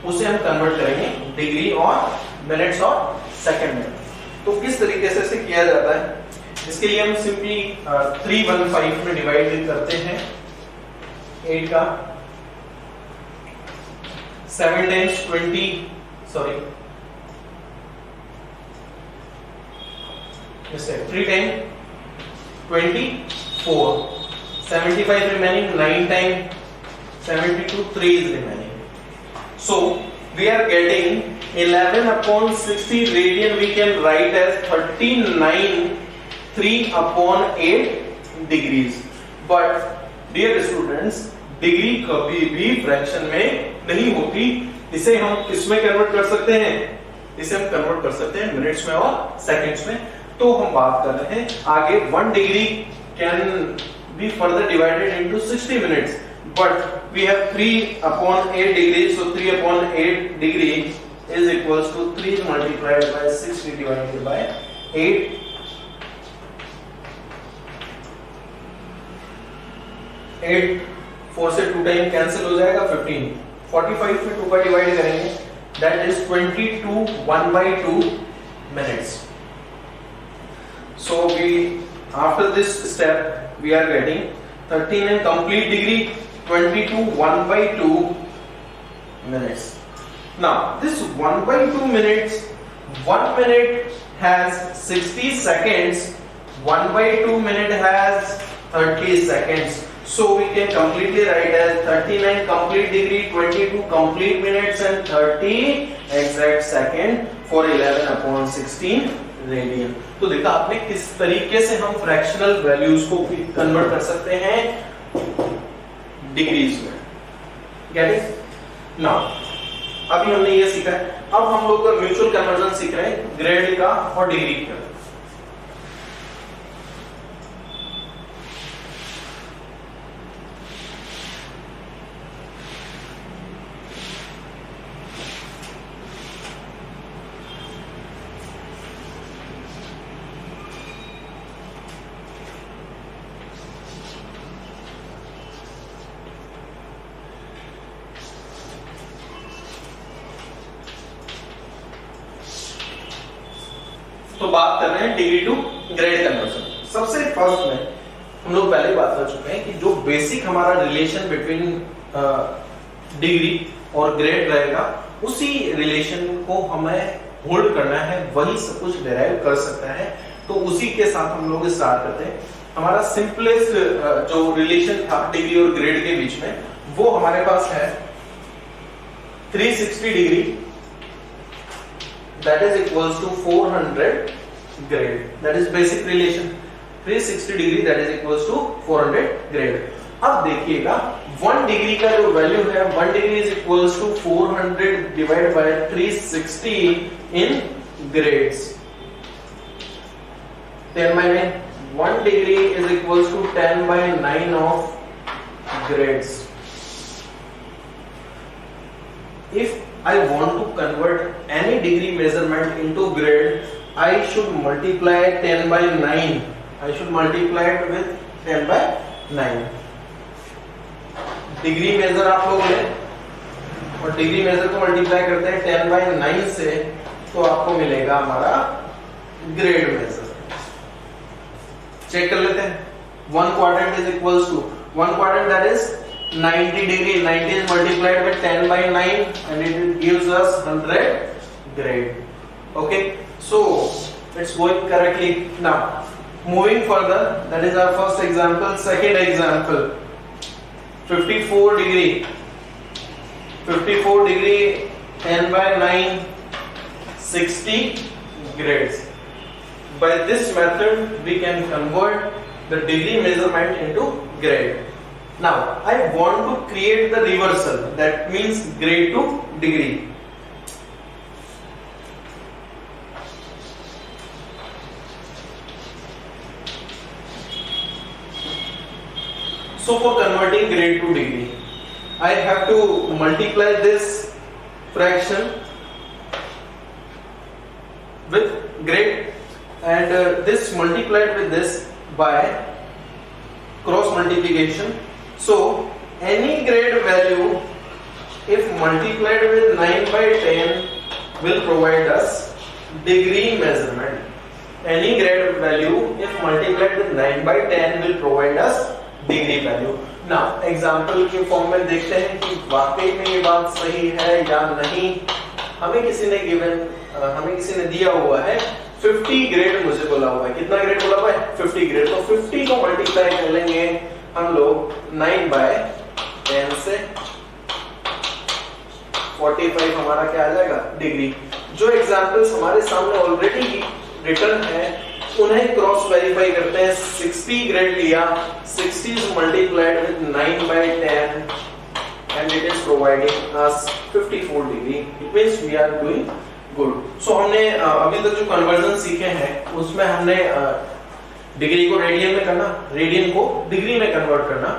उसे हम कन्वर्ट करेंगे डिग्री और मिनट्स और सेकंड में। तो किस तरीके से इसे किया जाता है, इसके लिए हम सिंपली 315 में डिवाइड करते हैं 8 का, 7 times 20, sorry 3 time 24, 75 remaining, 9 time 72, 3 is remaining. So we are getting 11/60 radian we can write as 39 3/8 degrees. But dear students, degree कभी भी फ्रैक्शन में नहीं होती। इसे हम किसमें कन्वर्ट कर सकते हैं, इसे हम कन्वर्ट कर सकते हैं मिनट्स में और सेकंड्स में। तो हम बात कर रहे हैं आगे 1 degree can be further divided into 60 minutes, but we have 3/8 degrees, so 3/8 degree is equals to 3 multiplied by 60 divided by 8, 8 4 से 2 टाइम कैंसिल हो जाएगा 15, 45 में 2 का डिवाइड करेंगे that is 22 1/2 minutes. So we after this step we are getting 39 complete degree 22 1/2 minutes. Now this 1/2 minutes, 1 minute has 60 seconds, 1/2 minute has 30 seconds. So we can completely write as 39 complete degree, 22 complete minutes and 30 exact second for 11/16 radian. तो देखा आपने किस तरीके से हम fractional values को convert कर सकते हैं डिग्रीज में. Get it? नाउ अभी हमने ये सीखा है. अब हम लोग म्यूचुअल कन्वर्जन सीख रहे हैं ग्रेड का और डिग्री का. तो बात कर रहे हैं डिग्री टू ग्रेड कन्वर्जन. सबसे फर्स्ट में हम लोग पहले बात कर चुके हैं कि जो बेसिक हमारा रिलेशन बिटवीन डिग्री और ग्रेड रहेगा, उसी रिलेशन को हमें होल्ड करना है, वही सब कुछ डिराइव कर सकता है. तो उसी के साथ हम लोग स्टार्ट करते हैं. हमारा सिंपलेस्ट जो रिलेशन था डिग्री और ग्रेड के बीच में, वो हमारे पास है 360 degree that is equals to 400 grade. That is basic relation. 360 degree that is equals to 400 grade. अब देखिएगा 1 डिग्री का जो वैल्यू है, 1 degree is equals to 400 divided by 360 in grades. 10 by 9. 1 degree is equals to 10 by 9 of grades. If I want to convert any degree measurement into grade, I should multiply 10 by 9. I should multiply it with 10 by 9. Degree major आप लोग लें और degree measure को multiply करते हैं 10 by 9 से, तो आपको मिलेगा हमारा ग्रेड मेजर. चेक कर लेते हैं. 1 quadrant is equals to 1 quadrant that is 90 degree. 90 is multiplied with 10 by 9 and it gives us 100 grade. Okay, so it's going correctly. Now moving further, that is our first example. Second example, 54 degree. 54 degree 10 by 9 60 grades. By this method we can convert the degree measurement into grade. Now I want to create the reversal, that means grade to degree. So for converting grade to degree, I have to multiply this fraction with grade, and this multiplied with this by cross multiplication. So any grade value if multiplied with 9 by 10 will provide us degree measurement. Any grade value if multiplied with 9 by 10 will provide us degree value. Now example के form में देखते हैं कि वाकई में ये बात सही है या नहीं. हमें किसी ने दिया हुआ है 50 ग्रेड, मुझे बोला हुआ है. कितना ग्रेड बोला हुआ है? 50 ग्रेड. तो 50 को मल्टीप्लाई कर लेंगे हम लोग 9 by 10 से. 45 हमारा क्या आ जाएगा? डिग्री. जो एग्जांपल्स हमारे सामने ऑलरेडी रिटर्न है उन्हें क्रॉस वेरीफाई करते हैं. 60 ग्रेड लिया, 60 is multiplied with 9 by 10 and it is providing us 54 degree. It means we are doing good. So हमने अभी तक जो कन्वर्जन सीखे हैं उसमें हमने डिग्री को रेडियन में करना, रेडियन को डिग्री में कन्वर्ट करना,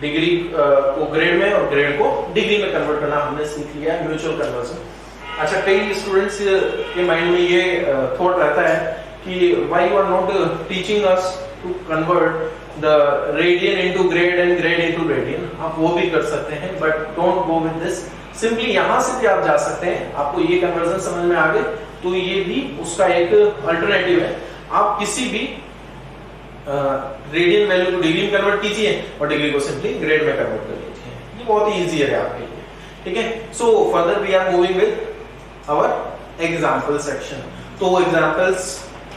डिग्री को ग्रेड में और ग्रेड को डिग्री में कन्वर्ट करना हमने सीख लिया म्यूचुअल कन्वर्जन. अच्छा, कई स्टूडेंट्स के माइंड में ये थॉट रहता है कि why you are not teaching us to convert the radian into grade and grade into radian. आप वो भी कर सकते हैं, but don't go with this simply यहां से भी आप जा सकते हैं, आपको ये कन्वर्जन समझ में आ गए तो ये भी उसका एक अल्टरनेटिव है। आप किसी भी रेडियन वैल्यू को डिग्री में कन्वर्ट कीजिए और डिग्री को सिंपली ग्रेड में कन्वर्ट कर लीजिए, ये बहुत ही इजी है आपके लिए, ठीक है। So further we are moving with our example section. तो एग्जांपल्स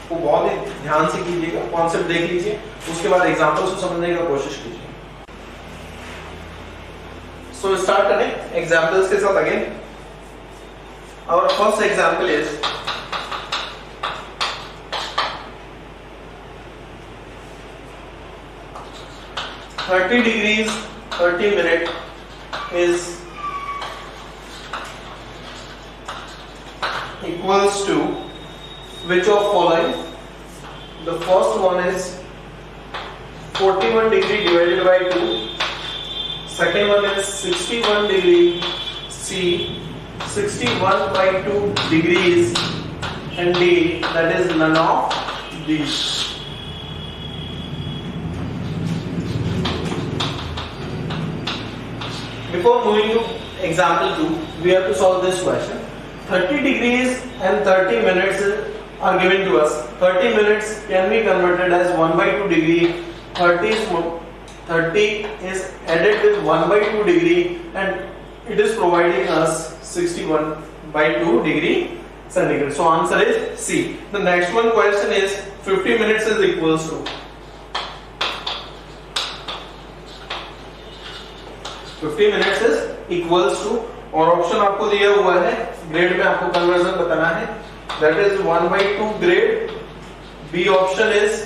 को बहुत ही ध्यान से कीजिएगा, कॉन्सेप्ट देख लीजिए, उसके बाद एग्जांपल्स को समझने की कोशिश कीजिए। सो स्टार्ट करें एग्जांपल्स के साथ again. Our first example is (30 degrees 30 minutes is equals to which of following? The first one is 41 degree divided by 2, second one is 61 degree, C 61 by 2 degrees, and D that is none of these. Before moving to example 2, we have to solve this question. 30 degrees and 30 minutes are given to us. 30 minutes can be converted as 1 by 2 degree. 30 is added with 1 by 2 degree and it is providing us 61 by 2 degree centigrade. So answer is C. The next one question is 50 minutes is equals to 50 minutes is equals to, और option आपको दिया हुआ है, grade में आपको conversion बताना है, that is 1 by 2 grade. B option is,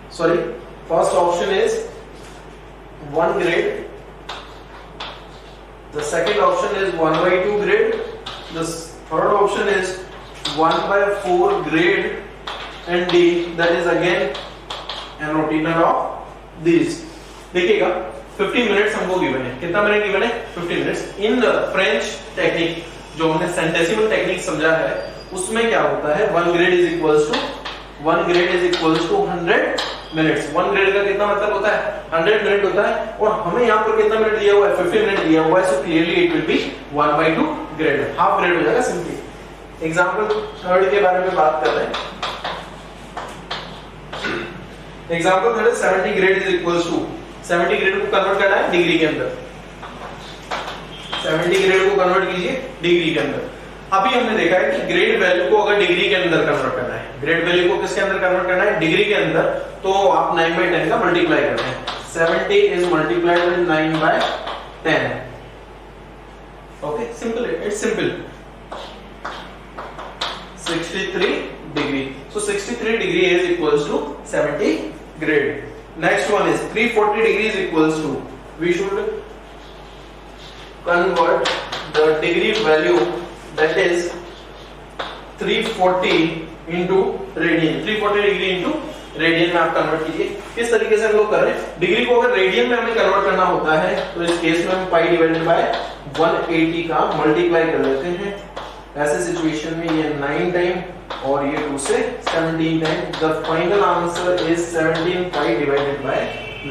sorry, first option is 1 grade, the second option is 1 by 2 grade, the third option is 1 by 4 grade, and D that is again an none of these. देखिएगा 50 minutes हमको given है, कितना minute given है? 50 minutes. In French technique जो हमने centesimal technique समझा है उसमें क्या होता है, 1 grade is equals to 100 minutes. 1 grade का कितना मतलब होता है? 100 मिनट होता है, और हमें यहाँ पर कितना मिनट दिया हुआ है? 50 मिनट दिया हुआ है, so clearly it will B 1 by 2 grade, half grade हो जाएगा सिंपली। एग्जांपल थर्ड के बारे में बात कर रहे हैं। Example third 70 grade is equals to, 70 grade को कन्वर्ट करना है डिग्री के अंदर, 70 ग्रेड को कन्वर्ट कीजिए डिग्री के अंदर। अभी हमने देखा है कि ग्रेड वैल्यू को अगर डिग्री के अंदर कन्वर्ट करना है, ग्रेड वैल्यू को किसके अंदर कन्वर्ट करना है? डिग्री के अंदर, तो आप 9 by 10 का मल्टीप्लाई करते हैं। 70 is multiplied with 9 by 10, okay, simple, it's simple. 63 degree, so 63 degree is equals to 70 grade. Next one is 340 degrees equals to, we should convert the degree value that is 340 into radian, 340 degree into radian में आप convert कीजिए। किस तरीके से हम लोग कर रहे हैं? डिग्री को अगर रेडियन में हमें कन्वर्ट करना होता है तो इस केस में हम पाई डिवाइडेड बाय 180 का मल्टीप्लाई कर लेते हैं। ऐसे सिचुएशन में ये 9 टाइम और ये 2 से 17 time, the final answer is 17 pi divided bye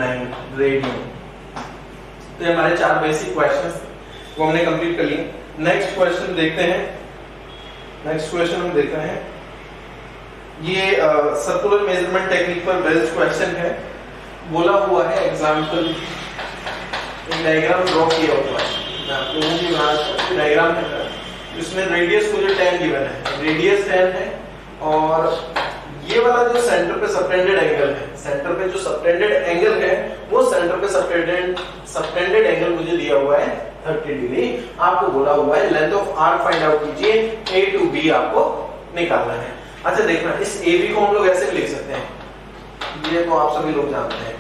9 radian. तो ये हमारे 4 बेसिक क्वेश्चंस वो हमने कंप्लीट कर लिए। नेक्स्ट क्वेश्चन देखते हैं। नेक्स्ट क्वेश्चन हम देखते हैं, ये सर्कुलर मेजरमेंट टेक्निक पर बेस्ड क्वेश्चन है। बोला हुआ है एग्जांपल, एक डायग्राम ड्रॉ किया हुआ है, मैं आप लोगों की बात डायग्राम है इसमें रेडियस मुझे 10 गिवन है, रेडियस 10 है, और ये वाला जो सेंटर पे सबटेंडेड एंगल है, सेंटर पे जो सबटेंडेड एंगल है वो सेंटर पे सबटेंडेड एंगल मुझे दिया हुआ है 30 डिग्री। आपको बोला हुआ है length of arc find out कीजिए, ए टू बी आपको निकालना है। अच्छा देखना, इस ए बी को हम लोग ऐसे भी लिख सकते हैं, ये तो आप सभी लोग जानते हैं,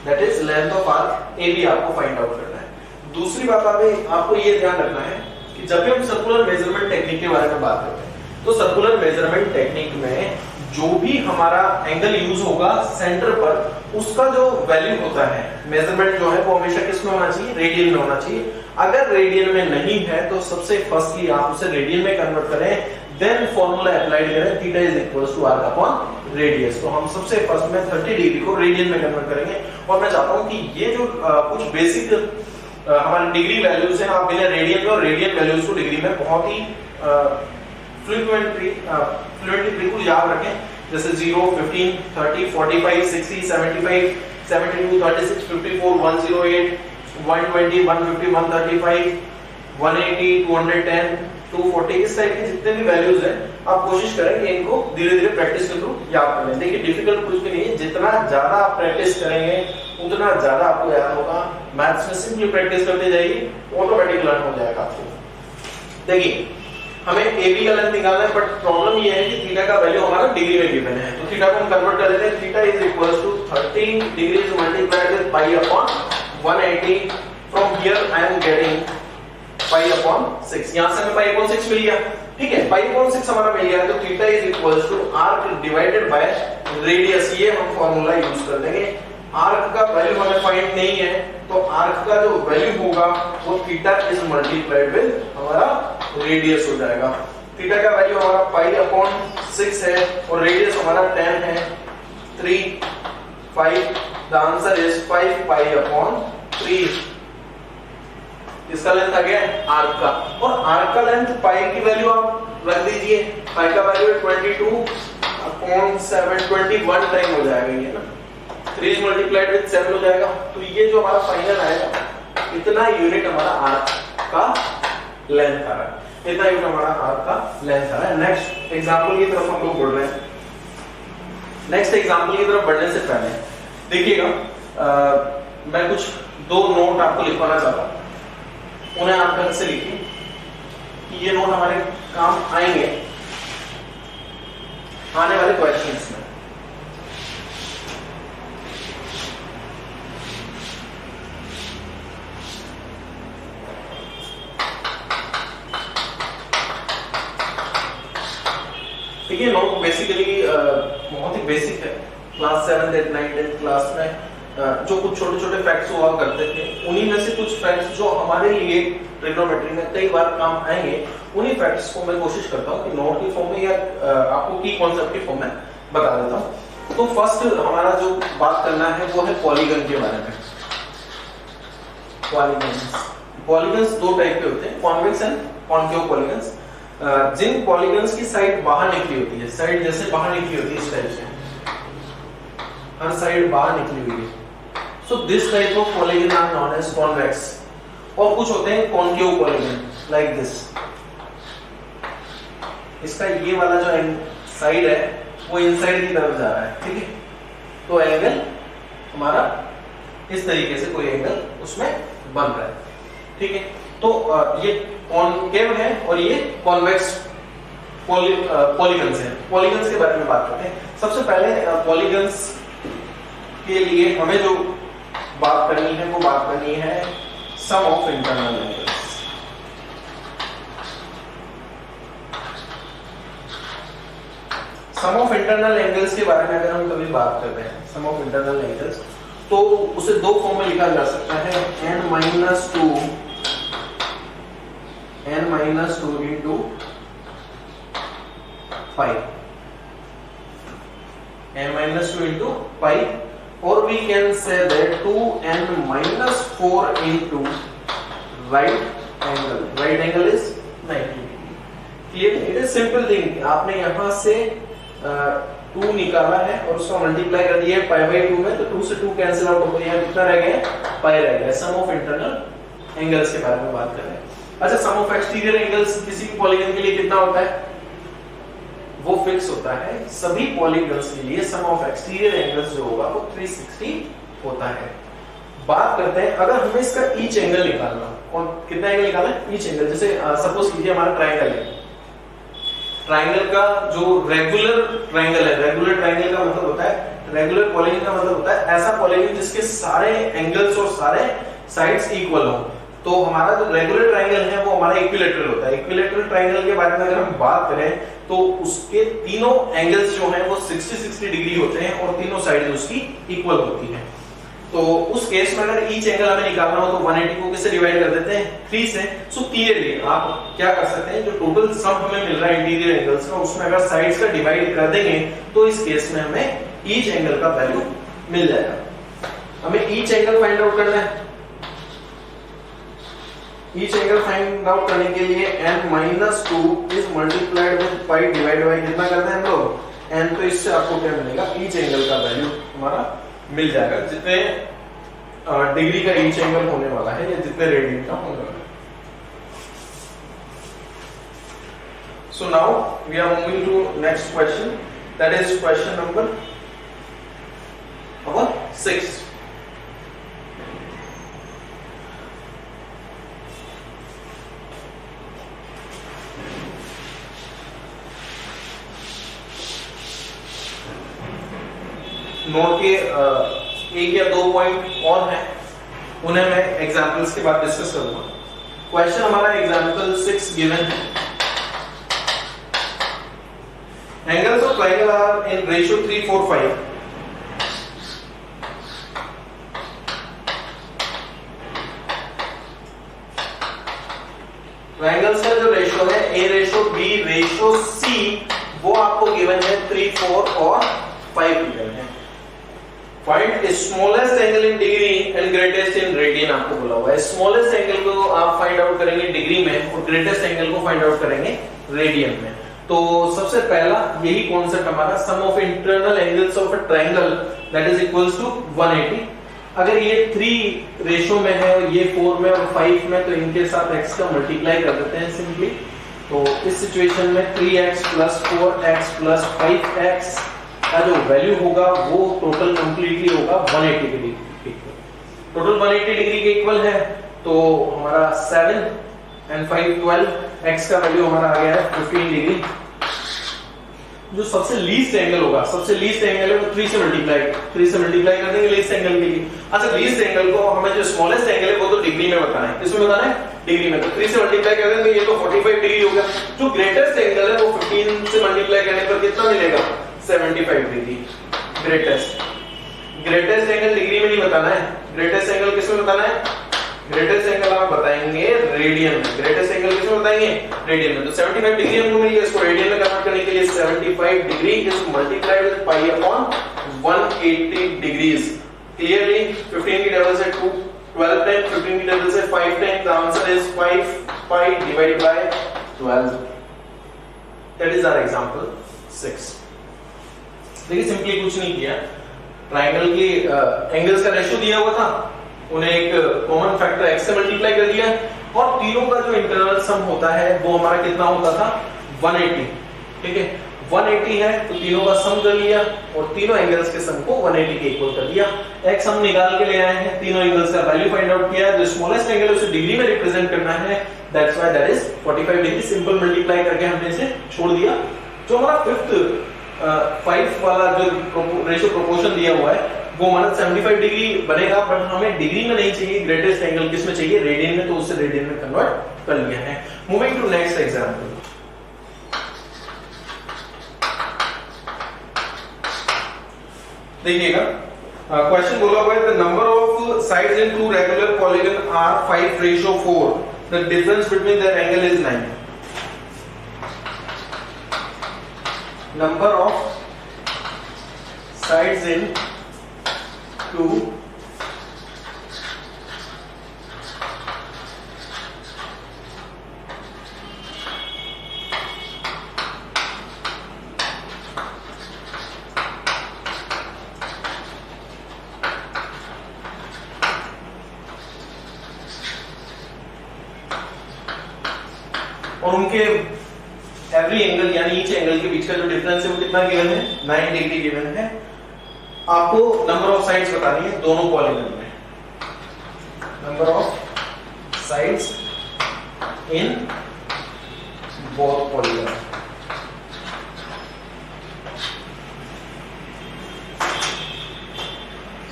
that is length of arc A B आपको फाइंड आउट करना है। दूसरी बात आपको ये ध्यान रखना है कि जब भी हम सर्कुलर मेजरमेंट टेक्निक के बारे में बात करते हैं तो सर्कुलर मेजरमेंट टेक्निक में जो भी हमारा एंगल यूज होगा सेंटर पर, उसका जो वैल्यू होता है, मेजरमेंट जो है वो हमेशा किस में होना चाहिए? रेडियन में होना चाहिए। अगर रेडियन में नहीं है तो सबसे फर्स्टली आप उसे रेडियन में कन्वर्ट करें, देन फॉर्मूला अप्लाई करें, theta is equals to R upon radius. तो हम सबसे फर्स्ट में 30 डिग्री को रेडियन में कन्वर्ट करेंगे। और मैं चाहता हूं कि ये जो कुछ बेसिक हमारे डिग्री वैल्यूज हैं, आप बिना रेडियन में और रेडियन वैल्यूज को डिग्री में बहुत ही फ्लुएंटली बिल्कुल याद रखें, जैसे 0, 15, 30, 45, 60, 75, 72, 36, 54, 108, 120, 150, 135, 180, 210, 240, इस टाइप के जितने भी वैल्यूज हैं आप कोशिश करें कि इनको धीरे धीरे प्रैक्टिस के थ्रू याद कर लें। देखिए डिफिकल्ट कुछ भी नहीं है, जितना ज्यादा आप प्रैक्टिस करेंगे उतना ज्यादा आपको याद होगा। मैथ्स में सिंपली प्रैक्टिस करते जाइए, ऑटोमेटिक लर्न हो जाएगा आपको। देखिए हमें AB का लेंथ निकालना है, बट प्रॉब्लम ये है कि थीटा का वैल्यू हमारा डिग्री में गिवन है, तो थीटा को हम कन्वर्ट कर देते हैं। Theta is equals to 30 degrees multiplied with pi upon 180। From here I am getting pi upon 6, यहां से हमें पाई अपॉन 6 मिल गया, ठीक है। पाई अपॉन 6 हमारा मिल गया, तो theta is equals to arc divided by radius, ये हम फार्मूला यूज कर देंगे। आर्क का वैल्यू हमें फाइंड नहीं है, तो आर्क का जो वैल्यू होगा वो थीटा इज मल्टीप्लाइड विद हमारा रेडियस हो जाएगा। थीटा का वैल्यू हमारा पाई अपॉन 6 है और रेडियस हमारा 10 है, 3, 5, the answer is 5 pi upon 3। इसका लेंथ आ गया आर्क का, और आर्क का लेंथ पाई की वैल्यू आप रख दीजिए, पाई का वैल्यू 22 अपॉन 7, 21 टाइम हो जाएगा ये ना, 3 मल्टीप्लाइड विद 7 हो जाएगा। तो ये जो हमारा फाइनल आएगा इतना यूनिट हमारा आर्क का लेंथ आ रहा है, इतना यूनिट हमारा आर्क का लेंथ आ रहा है। नेक्स्ट एग्जांपल की तरफ हम लोग बढ़ रहे हैं। नेक्स्ट एग्जांपल की तरफ बढ़ने से पहले देखिएगा, मैं कुछ 2 नोट आपको लिखवाना चाहता हूं, उन्हें आप ढंग से लिखिए कि ये नोट हमारे काम आएंगे आने वाले क्वेश्चंस में। देखिए नोट बेसिकली बहुत ही बेसिक है। क्लास 7, 8, 9, 10 क्लास में जो कुछ छोटे छोटे फैक्ट्स हुआ करते थे, उन्हीं में से कुछ फैक्ट्स जो हमारे लिए ट्रिग्नोमेट्री में कई बार काम आएंगे, उन्हीं फैक्ट्स को मैं कोशिश करता हूँ कि नोट की फॉर्म में या आपको की कॉन्सेप्ट की फॉर्म में बता देता हूँ। तो फर्स्ट हमारा जो बात करना है वो है पॉलीगन के बारे में। पॉलीगन्स 2 टाइप के होते हैं, कॉन्वेक्स एंड कॉन्केव पॉलीगन्स। जिन पॉलीगन्स की साइड बाहर निकली होती है, साइड जैसे बाहर निकली होती है इस टाइप से, हर साइड बाहर निकली हुई है, so this type of polygon are known as convex। और कुछ होते हैं concave polygon like this। इसका ये वाला जो साइड है वो इनसाइड की तरफ जा रहा है, ठीक है। तो एंगल हमारा इस तरीके से कोई एंगल उसमें बन रहा है, ठीक है। तो ये कॉन्केव है और ये कॉन्वेक्स पॉलीगन्स हैं। पॉलीगन्स के बारे में बात करते हैं। सबसे पहले पॉलीगन्स के लिए हमें जो बात करनी है वो बात करनी है sum of internal angles. Sum of internal angles के बारे में अगर हम कभी बात करते हैं, सम ऑफ इंटरनल एंगल्स, तो उसे 2 फॉर्म में लिखा जा सकता है, n-2 into pi, n-2 into pi, or we can say that 2n-4 into right angle। right angle is 90 degree। clear? it is simple thing। आपने यहां से 2 निकाला है और उसका मल्टीप्लाई कर दिया है π/2 में, तो 2 से 2 कैंसिल आउट हो गया, कितना रह गया, पाई रह गया। सम ऑफ इंटरनल एंगल्स के बारे में बात कर रहे हैं। अच्छा, सम ऑफ एक्सटीरियर एंगल्स किसी भी पॉलीगन के लिए कितना होता है, वो फिक्स होता है। सभी पॉलीगन्स के लिए सम ऑफ एक्सटीरियर एंगल्स जो होगा वो 360 होता है। बात करते हैं अगर हमें इसका ईच एंगल निकालना, और कितना एंगल निकालना है, ईच एंगल। जैसे सपोज कीजिए हमारा ट्रायंगल है, ट्रायंगल का जो रेगुलर ट्रायंगल है, रेगुलर ट्रायंगल का मतलब होता है, रेगुलर पॉलीगन का मतलब होता है ऐसा पॉलीगन जिसके सारे एंगल्स और सारे साइड्स इक्वल हो। तो हमारा जो रेगुलर ट्रायंगल है वो हमारा इक्विलैटरल होता है। इक्विलैटरल ट्रायंगल के बारे में अगर हम बात करें तो उसके तीनों एंगल्स जो हैं वो 60-60 डिग्री होते हैं और तीनों साइड उसकी इक्वल होती हैं। तो उस केस में अगर ईच एंगल हमें निकालना हो तो 180 को किससे डिवाइड कर देते हैं, 3 से। सो क्लियरली आप क्या कर सकते हैं, जो टोटल सम हमें मिल रहा है इंटीरियर एंगल्स का, उसमें अगर साइड्स का डिवाइड कर देंगे तो इस केस में हमें ईच एंगल का वैल्यू मिल जाएगा। हमें ईच एंगल फाइंड आउट करना है, ईच एंगल फाइंड आउट करने के लिए n-2 is multiplied with pi divide by कितना करते हैं हम लोग n, तो इससे आपको क्या मिलेगा, ईच एंगल का वैल्यू हमारा मिल जाएगा, जितने डिग्री का ईच एंगल होने वाला है या जितने रेडियन का होने वाला है। So now we are moving to next question, that is question number 6. Note के एक या दो पॉइंट और हैं, उन्हें मैं एग्जांपल्स के बाद डिस्कस करूंगा। क्वेश्चन हमारा एग्जांपल 6 गिवन है। Angles of triangle are in ratio 3:4:5. Triangles का जो रेशियो है A ratio B ratio C वो आपको गिवन है 3, 4 और 5 गिवन है। Find smallest angle in degree and greatest in radian आपको बोला हुआ है। स्मॉलेस्ट एंगल को आप फाइंड आउट करेंगे डिग्री में और ग्रेटेस्ट एंगल को फाइंड आउट करेंगे रेडियन में। तो सबसे पहला यही कॉन्सेप्ट हमारा, sum of internal angles of a triangle that is equals to 180। अगर ये 3 रेशियो में है और ये 4 में और 5 में, तो इनके साथ x का मल्टीप्लाई कर देते हैं सिंपली। तो इस सिचुएशन में 3x + 4x + 5x का जो वैल्यू होगा वो टोटल कंप्लीटली होगा 180 डिग्री। टोटल 180 डिग्री के इक्वल है, तो हमारा 7 and 5 12, x का वैल्यू हमारा आ गया है 15 डिग्री। जो सबसे लीस्ट एंगल होगा, सबसे लीस्ट एंगल है वो 3 से मल्टीप्लाई कर देंगे लीस्ट एंगल के लिए। अच्छा, लीस्ट एंगल को हमें जो स्मॉलेस्ट एंगल है वो तो डिग्री में बताना है। किसमें बताना है? डिग्री में। तो 3 से मल्टीप्लाई कर देंगे, ये तो 45 डिग्री हो गया। जो ग्रेटेस्ट एंगल है वो 15 से मल्टीप्लाई करने पर कितना मिलेगा? 75 डिग्री। ग्रेटेस्ट एंगल डिग्री में नहीं बताना है, ग्रेटेस्ट एंगल किसमें बताना है? ग्रेटेस्ट एंगल आप बताएंगे रेडियन में। ग्रेटेस्ट एंगल किसमें बताएंगे? रेडियन में। तो 75 डिग्री हमको मिल गया। इसको रेडियन में कन्वर्ट करने के लिए 75 degree is multiplied with pi upon 180 degrees. Clearly 15 की टेबल से 2, 12 टाइम 15 की टेबल से 5 time, the answer is 5 pi divided by 12। That is our example 6। देखिए सिंपली कुछ नहीं किया, ट्रायंगल के एंगल्स का रेशियो दिया हुआ था, उन्हें एक कॉमन फैक्टर x से मल्टीप्लाई कर दिया और तीनों का जो इंटरनल सम होता है वो हमारा कितना होता था? 180। ठीक है, 180 है तो तीनों का सम कर लिया और तीनों एंगल्स के सम को 180 के इक्वल कर दिया। x हम निकाल के ले आए हैं, तीनों एंगल्स का वैल्यू फाइंड आउट किया। जो स्मॉलेस्ट एंगल है उसे डिग्री में रिप्रेजेंट करना है, that's why that is 45 degree. Simple multiply करके हमने इसे छोड़ दिया। जो हमारा 5 वाला जो रेशियो प्रोपोर्शन दिया हुआ है वो हमारा 75 डिग्री बनेगा, बट हमें डिग्री में नहीं चाहिए, ग्रेटेस्ट एंगल किसमें चाहिए? रेडियन में। तो उसे रेडियन में कन्वर्ट कर लिया है। Moving to next example. देखिएगा, क्वेश्चन बोला हुआ है the number of sides in two regular polygon are 5:4, the difference between their angle is 9। Number of sides in two और उनके एवरी एंगल यानी ईच एंगल के बीच का जो डिफरेंस है वो कितना गिवन है? 9 डिग्री गिवन है। आपको नंबर ऑफ साइड्स बतानी है दोनों पॉलीगन में। Number of sides in both polygon.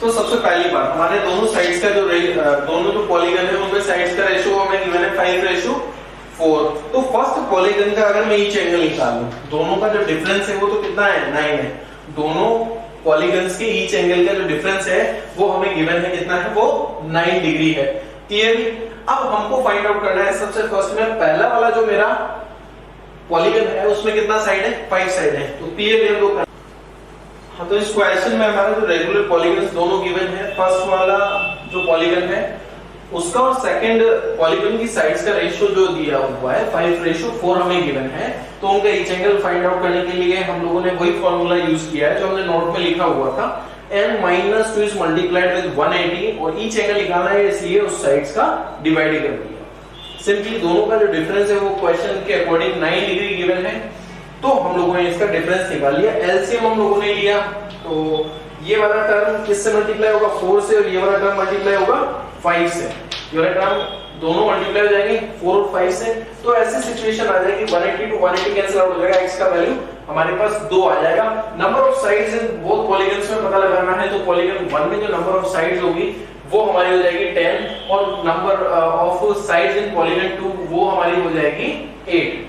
तो सबसे पहली बात, हमारे दोनों साइड्स का जो दोनों जो पॉलीगन है उनमें साइड्स का रेशियो हमें गिवन है 5:4। तो फर्स्ट पॉलीगन का अगर मैं ईच एंगल निकाल लूं, दोनों का जो डिफरेंस है वो तो कितना है? 9 है। दोनों पॉलीगन्स के ईच एंगल का जो डिफरेंस है वो हमें गिवन है कितना है? वो 9 डिग्री है। क्लियरली अब हमको फाइंड आउट करना है सबसे फर्स्ट में पहला वाला जो मेरा पॉलीगन है उसमें कितना साइड है? 5 साइड है। तो क्लियरली हम लोग हाँ, तो इस क्वेश्चन में हमारा जो रेगुलर पॉलीगन्स दोनों गिवन है, फर्स्ट वाला जो पॉलीगन है उसका और सेकंड पॉलीगन की साइड्स का रेशियो जो दिया हुआ है 5:4 हमें गिवन है, तो उनका ईच एंगल फाइंड आउट करने के लिए हम लोगों ने वही फॉर्मूला यूज किया है जो हमने नोट में लिखा हुआ था, n-2 इज मल्टीप्लाइड विद 180 और ईच एंगल निकालना है इसलिए उस साइड्स का डिवाइड कर दिया। सिंपली दोनों का जो डिफरेंस है वो क्वेश्चन के अकॉर्डिंग 9 डिग्री गिवन है, तो हम लोगों ने इसका डिफरेंस निकाल लिया। एलसीएम हम लोगों ने लिया, तो ये वाला टर्म किससे मल्टीप्लाई होगा 4 से, और ये वाला टर्म मल्टीप्लाई होगा 5 से। ये वाला टर्म दोनों मल्टीप्लाई हो जाएंगे 4 और 5 से, तो ऐसी सिचुएशन आ जाएगी 180 टू 180 कैंसिल आउट हो जाएगा, x का वैल्यू हमारे पास 2 आ जाएगा। Number of sides in both polygons में पता लगाना है, तो पॉलीगन 1 में जो नंबर ऑफ साइड्स होगी वो हमारी हो जाएगी 10 और number of sides in polygon 2 वो हमारी हो जाएगी 8।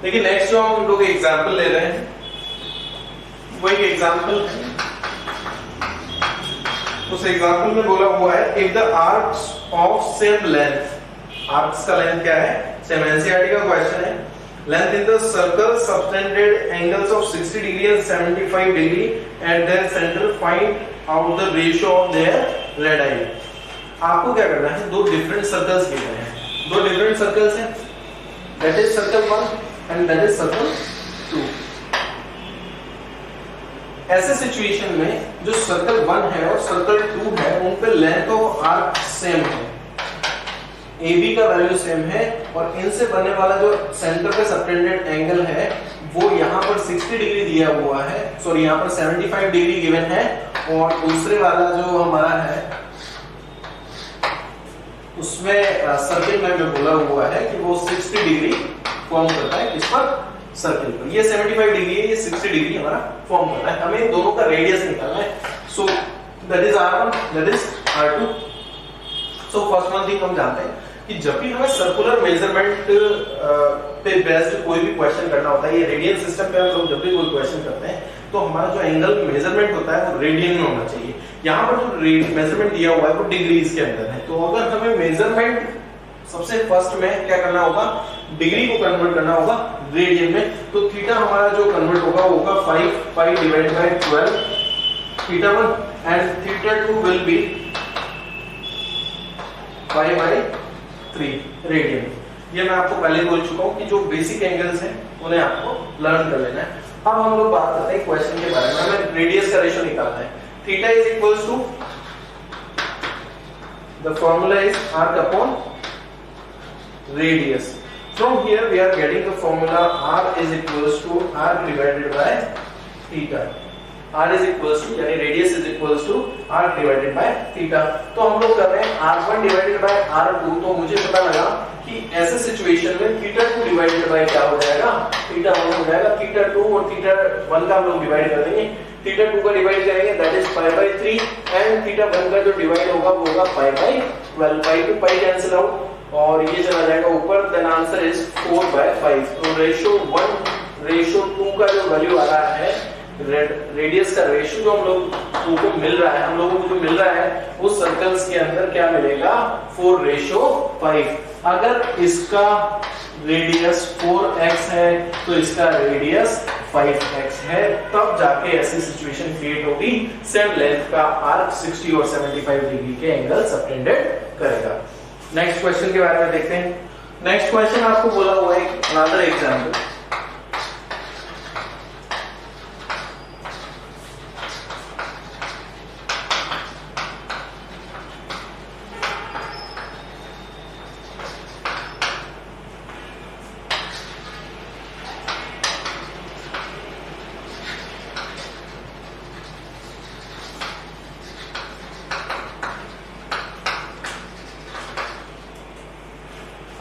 देखिए नेक्स्ट जो हम लोग एग्जांपल ले रहे हैं वो एक एग्जांपल है। उस एग्जांपल में बोला हुआ है if the arcs of same length, arcs का लेंथ क्या है, सेम एनसीईआरटी का क्वेश्चन है, length in the circle subtended angles of 60 degree and 75 degree at there centre, find out the ratio of their radius. आपको क्या करना है, दो डिफरेंट सर्कल्स गिवन हैं, दो डिफरेंट सर्कल्स हैं, that is circle 1 and that is circle 2। ऐसे situation में जो सर्कल 1 है और सर्कल 2 है उन पे लेंथ ऑफ आर्क सेम है, AB का वैल्यू सेम है, और इनसे बनने वाला जो सेंटर पे सबटेंडेड एंगल है वो यहाँ पर 60 डिग्री दिया हुआ है, सॉरी यहाँ पर 75 डिग्री गिवन है, और दूसरे वाला जो हमारा है उसमें सर्कल में जो बोला हुआ है कि वो 60 डिग्री फॉर्म करता है इस पर सर्कल पर, ये 75 डिग्री है, ये 60 डिग्री हमारा फॉर्म करता है। हमें दोनों का रेडियस निकालना है, so that is r1 that is r2। So first one thing हम जानते हैं कि जब भी हमें सर्कुलर मेजरमेंट पे बेस्ड कोई भी क्वेश्चन करना होता है, ये रेडियन सिस्टम पे हम लोग जब भी कोई क्वेश्चन करते हैं तो हमारा जो एंगल मेजरमेंट होता है वो रेडियन में होना चाहिए। यहाँ पर जो मेजरमेंट दिया हुआ है वो डिग्रीज के अंदर है, तो अगर हमें मेजरमेंट सबसे फर्स्ट में क्या करना होगा, डिग्री को कन्वर्ट करना होगा रेडियन में, तो थीटा हमारा जो कन्वर्ट होगा वो होगा 5 divided by 12 theta 1 and theta 2 will be 5/3 radian. ये मैं आपको पहले बोल चुका हूँ कि जो बेसिक एंगल्स हैं उन्हें आपको लर्न कर लेना है। अब हम लोग बात करते हैं क्वेश्चन के बारे में, हमें रेडियस का रेशियो निकालना है। Theta is equals to, the formula is arc upon radius. From here we are getting the formula r is equals to r divided by theta. r is equals to यानी radius is equals to r divided by theta। तो हम लोग कर रहे हैं r1 divided by r2, तो मुझे पता लगा कि ऐसे सिचुएशन में theta 2 divided by क्या हो जाएगा, theta 1 हो जाएगा। theta 2 और theta 1 का हम लोग डिवाइड कर देंगे, theta 2 का डिवाइड करेंगे दैट इज 5/3 एंड theta 1 का जो डिवाइड होगा वो होगा 5/12, 5 to 5 कैंसिल आउट और ये चला जाएगा ऊपर, देन आंसर इज 4/5। तो रेशियो 1 रेशियो 2 का जो वैल्यू आ रहा है, रेडियस का रेशियो जो हम लोग को मिल रहा है, हम लोगों को जो मिल रहा है उस सर्कल्स के अंदर क्या मिलेगा, 4:5। अगर इसका रेडियस 4x है तो इसका रेडियस 5x है, तब जाके ऐसी सिचुएशन क्रिएट होगी सेम लेंथ का आर्क 60 और 75 डिग्री के एंगल सबटेंडेड करेगा। नेक्स्ट क्वेश्चन के बारे में देखते हैं। नेक्स्ट क्वेश्चन आपको बोला हुआ है अनदर एग्जांपल,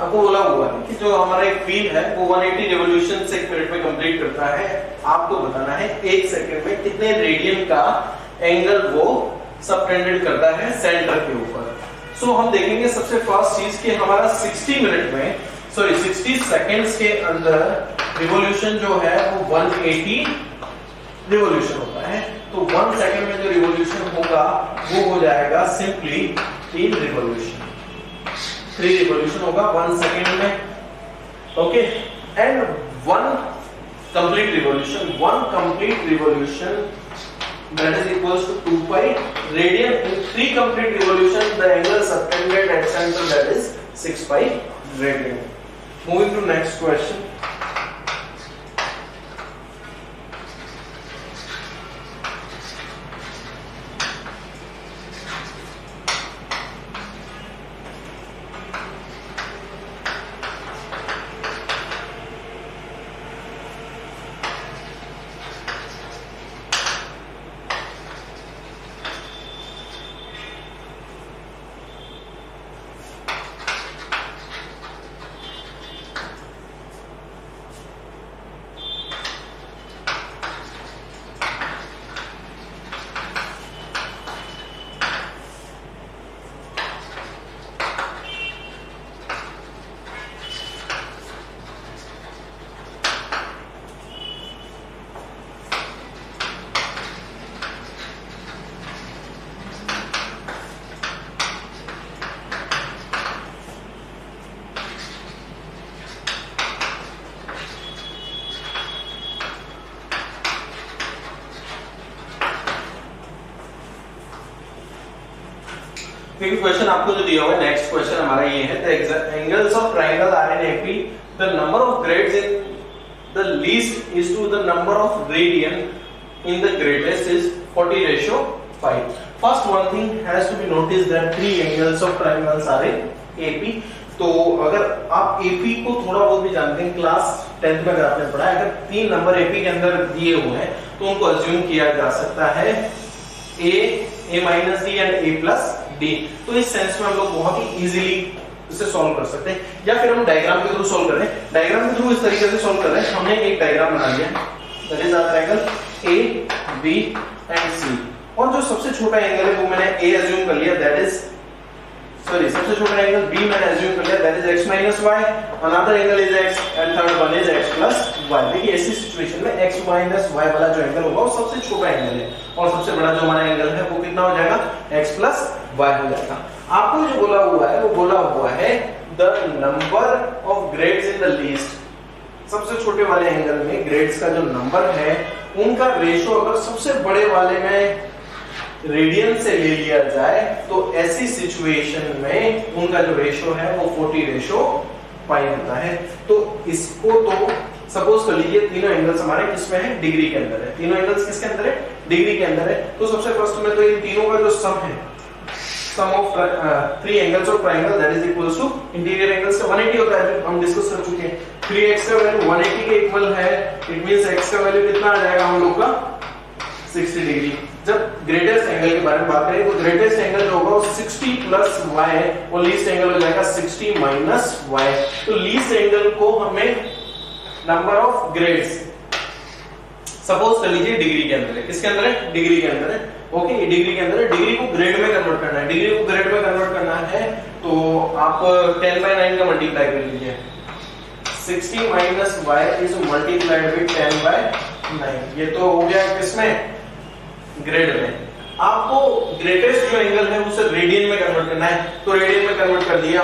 आपको बोला हुआ है कि जो हमारा एक व्हील है वो 180 रिवॉल्यूशन से 1 मिनट में कंप्लीट करता है। आपको बताना है 1 सेकंड में कितने रेडियन का एंगल वो सबटेंडेड करता है सेंटर के ऊपर। सो हम देखेंगे सबसे फर्स्ट चीज कि हमारा 60 मिनट में, सॉरी 60 सेकंड्स के अंदर रिवॉल्यूशन जो है वो 180 रिवॉल्यूशन होता है। तो 1 सेकंड में जो रिवॉल्यूशन होगा वो हो जाएगा सिंपली 3 रिवॉल्यूशन, 3 रिवॉल्यूशन होगा 1 सेकंड में। Okay, and 1 complete revolution. One complete revolution that is equals to 2 pi radian. In 3 complete revolutions, the angle subtended at center, that is 6 pi radian. Moving to next question. देखिए question आपको जो दिया हुआ है, next question हमारा ये है, the angles of triangle are in AP, the number of grades in the least is to the number of radian in the greatest is 40:5. First one thing has to be notice that 3 angles of triangles are in AP. तो अगर आप AP को थोड़ा बहुत भी जानते हैं, class 10th में अगर आपने पढ़ा है, अगर 3 नंबर एपी के अंदर दिए हुए हैं तो उनको अज्यूम किया जा सकता है a minus d and a plus d. तो इस सेंस में हम लोग बहुत ही इजीली इसे सॉल्व कर सकते हैं, या फिर हम डायग्राम के थ्रू सॉल्व कर रहे हैं. डायग्राम के थ्रू इस तरीके से सॉल्व कर रहे हैं, हमने एक डायग्राम बना लिया, that is our triangle a b and c, और जो सबसे छोटा एंगल है वो मैंने a अज्यूम कर लिया, दैट इज सबसे छोटा एंगल b मैंने अज्यूम कर लिया, that is x minus y, another angle is x and third one is x plus y. देखिए ऐसी सिचुएशन में x minus y वाला जो एंगल होगा वो सबसे छोटा एंगल है, और सबसे बड़ा जो हमारा एंगल है वो कितना हो जाएगा, x plus y हो जाएगा. आपको जो बोला हुआ है वो बोला हुआ है the number of grades in the least. सबसे छोटे वाले एंगल में ग्रेड्स का जो नंबर है उनका रेशो अगर सबसे बड़े वाले में रेडियन से ले लिया जाए तो ऐसी सिचुएशन में उनका जो रेशो है वो 40:π होता है. तो इसको तो सपोज कर लीजिए तीनों एंगल्स हमारे किसमें है, डिग्री के अंदर है. तीनों एंगल्स किसके अंदर है, डिग्री के अंदर है. तो सबसे फर्स्ट में तो इन तीनों का जो सम है, sum of 3 angles of triangle that is equals to interior angles का 180 होता है, हम डिस्कस कर चुके हैं. 3x का वैल्यू 180 के इक्वल है, इट मींस x का वैल्यू कितना आ जाएगा हम लोग का 60 डिग्री. जब ग्रेटेस्ट एंगल के बारे में बात करें तो ग्रेटेस्ट एंगल जो होगा वो 60 प्लस y और लीस्ट एंगल हो जाएगा 60 माइनस y. तो लीस्ट एंगल को हमें नंबर ऑफ ग्रेड्स सपोज कर लीजिए डिग्री के अंदर है. किसके अंदर है, डिग्री के अंदर है. ओके, डिग्री के अंदर है. डिग्री को ग्रेड में कन्वर्ट करना है, डिग्री को ग्रेड में कन्वर्ट करना है तो आप 10/9 का मल्टीप्लाई कर लीजिए. 60 minus y is multiplied with 10/9. ये तो हो गया किसमें, ग्रेड में. आपको ग्रेटेस्ट जो एंगल है उसे रेडियन में कन्वर्ट करना है, तो रेडियन में कन्वर्ट कर दिया.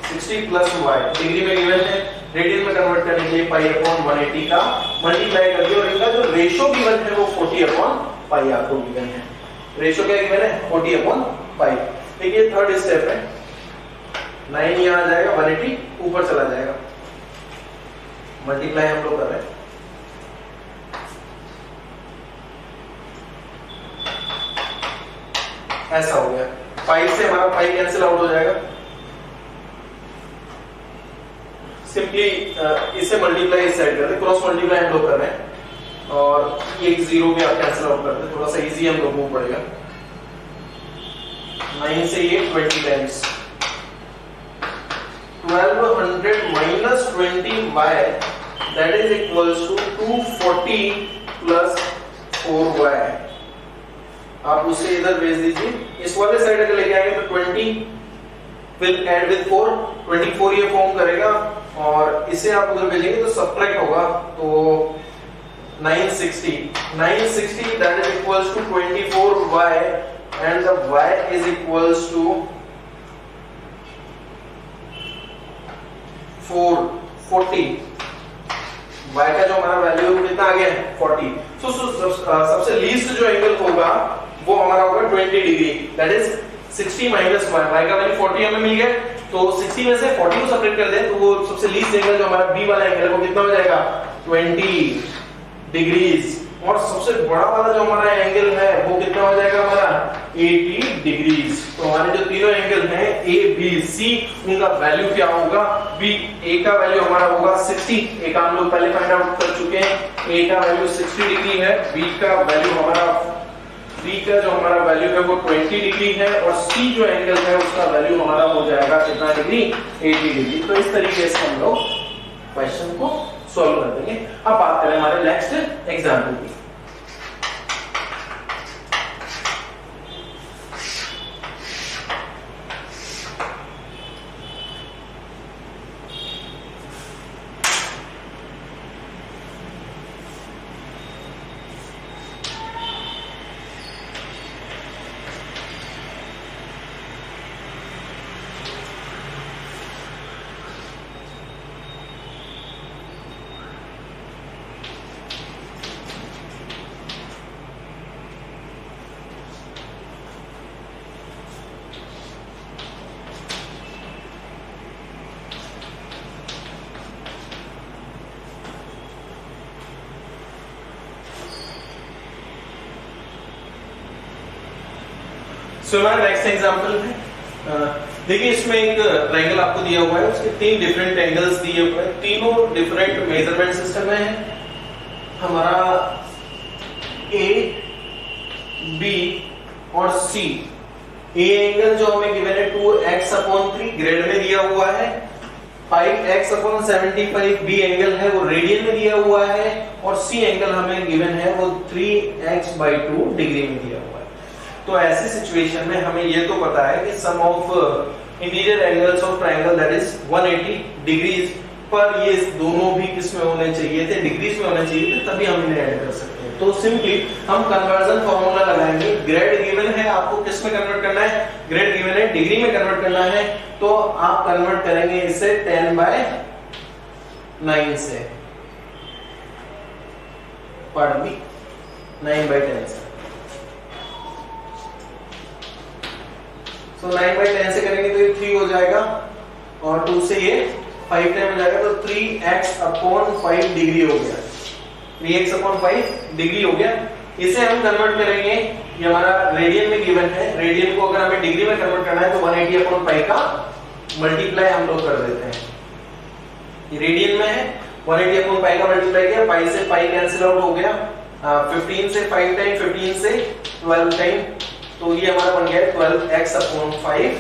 60 प्लस y डिग्री में गिवन है, रेडियन में कन्वर्ट करने के लिए π/180 का मल्टीप्लाई कर दिया, और इनका जो रेशो गिवन है वो 40/π आपको गिवन है. रेशो क्या गिवन है, 40/π. देखिए थर्ड स्टेप है, 9 यहां आ जाएगा, 180 ऊपर चला जाएगा, मल्टीप्लाई हम लोग कर रहे हैं. ऐसा हो गया, पाई से हमारा पाई कैंसिल आउट हो जाएगा. सिंपली इसे मल्टीप्लाई इस साइड करते, क्रॉस मल्टीप्लाई हम लोग कर रहे हैं, और ये एक जीरो भी आप कैंसिल आउट करते, थोड़ा सा इजी हम लोगों को पड़ेगा. 9 से ये 20 times 1200 minus 20y that is equals to 240 plus 4y. आप उसे इधर भेज दीजिए. इस वाले साइड अगर लेके आएंगे तो 20 विल ऐड विद 4, 24 ये फॉर्म करेगा, और इसे आप उधर भेजेंगे तो सब्ट्रैक्ट होगा, तो 960 that is equals to 24y and the y is equals to 440 y का जो हमारा वैल्यू है वो कितना आ गया है 40। सबसे लीस्ट जो एंगल होगा वो हमारा होगा 20 degree, that is 60 minus 1। y का वैल्यू 40 हमें मिल गया, तो 60 में से 40 को सब्ट्रैक्ट कर दें तो वो सबसे लीस्ट एंगल जो हमारा b वाला एंगल है वो कितना हो जाएगा 20 डिग्रीज। और सबसे बड़ा वाला जो हमारा एंगल है वो कितना हो जाएगा हमारा 80 डिग्रीज। तो हमारे जो तीनों एंगल हैं ए बी सी, उनका वैल्यू क्या होगा, बी ए का वैल्यू हमारा होगा 60, ए का हम लोग पहले फाइंड आउट कर चुके हैं, ए का वैल्यू 60 डिग्री है, बी का वैल्यू हमारा बी का जो हमारा वैल्यू है वो 20 डिग्री है, और सी जो एंगल है उसका वैल्यू हमारा हो जाएगा कितना डिग्री 80 डिग्री। तो इस तरीके से हम लोग क्वेश्चन को सॉल्व कर देंगे। अब बात करें हमारे नेक्स्ट एग्जाम्पल की। सो हमारा नेक्स्ट एग्जांपल है, देखिए इसमें एक ट्रायंगल आपको दिया हुआ है, उसके तीन डिफरेंट एंगल्स दिए हुए हैं, तीनों डिफरेंट मेजरमेंट सिस्टम में है। हमारा ए बी और सी, ए एंगल जो हमें गिवन है 2x/3 ग्रेड में दिया हुआ है, 5x/75 बी एंगल है वो रेडियन में दिया हुआ है, और सी एंगल हमें गिवन है वो 3x/2 डिग्री में दिया हुआ है। तो ऐसी सिचुएशन में हमें ये तो पता है कि sum of interior angles of triangle that is 180 degrees, पर ये दोनों भी किस में होने चाहिए थे, डिग्रीज में होने चाहिए थे, तभी हम इन्हें ऐड कर सकते हैं। तो सिंपली हम कन्वर्जन फार्मूला लगाएंगे। ग्रेड गिवन है, आपको किस में कन्वर्ट करना है, ग्रेड गिवन है डिग्री में कन्वर्ट करना है, तो आप कन्वर्ट करेंगे इसे 10/9 से, पार्डन मी 9/10 से। तो 9/10 से करेंगे तो ये 3 हो जाएगा, और 2 से ये 5 टाइम हो जाएगा, तो 3x/5 डिग्री हो गया, 3x/5 डिग्री हो गया। इसे हम कन्वर्ट करेंगे, ये हमारा रेडियन में गिवन है, रेडियन को अगर हमें डिग्री में कन्वर्ट करना है तो 180/5 का मल्टीप्लाई हम लोग कर देते हैं। ये रेडियन में है, 180/5 का मल्टीप्लाई किया, पाई से पाई कैंसिल आउट हो गया, 15 से 5 टाइम, 15 से 12 टाइम, तो ये हमारा बन गया 12x/5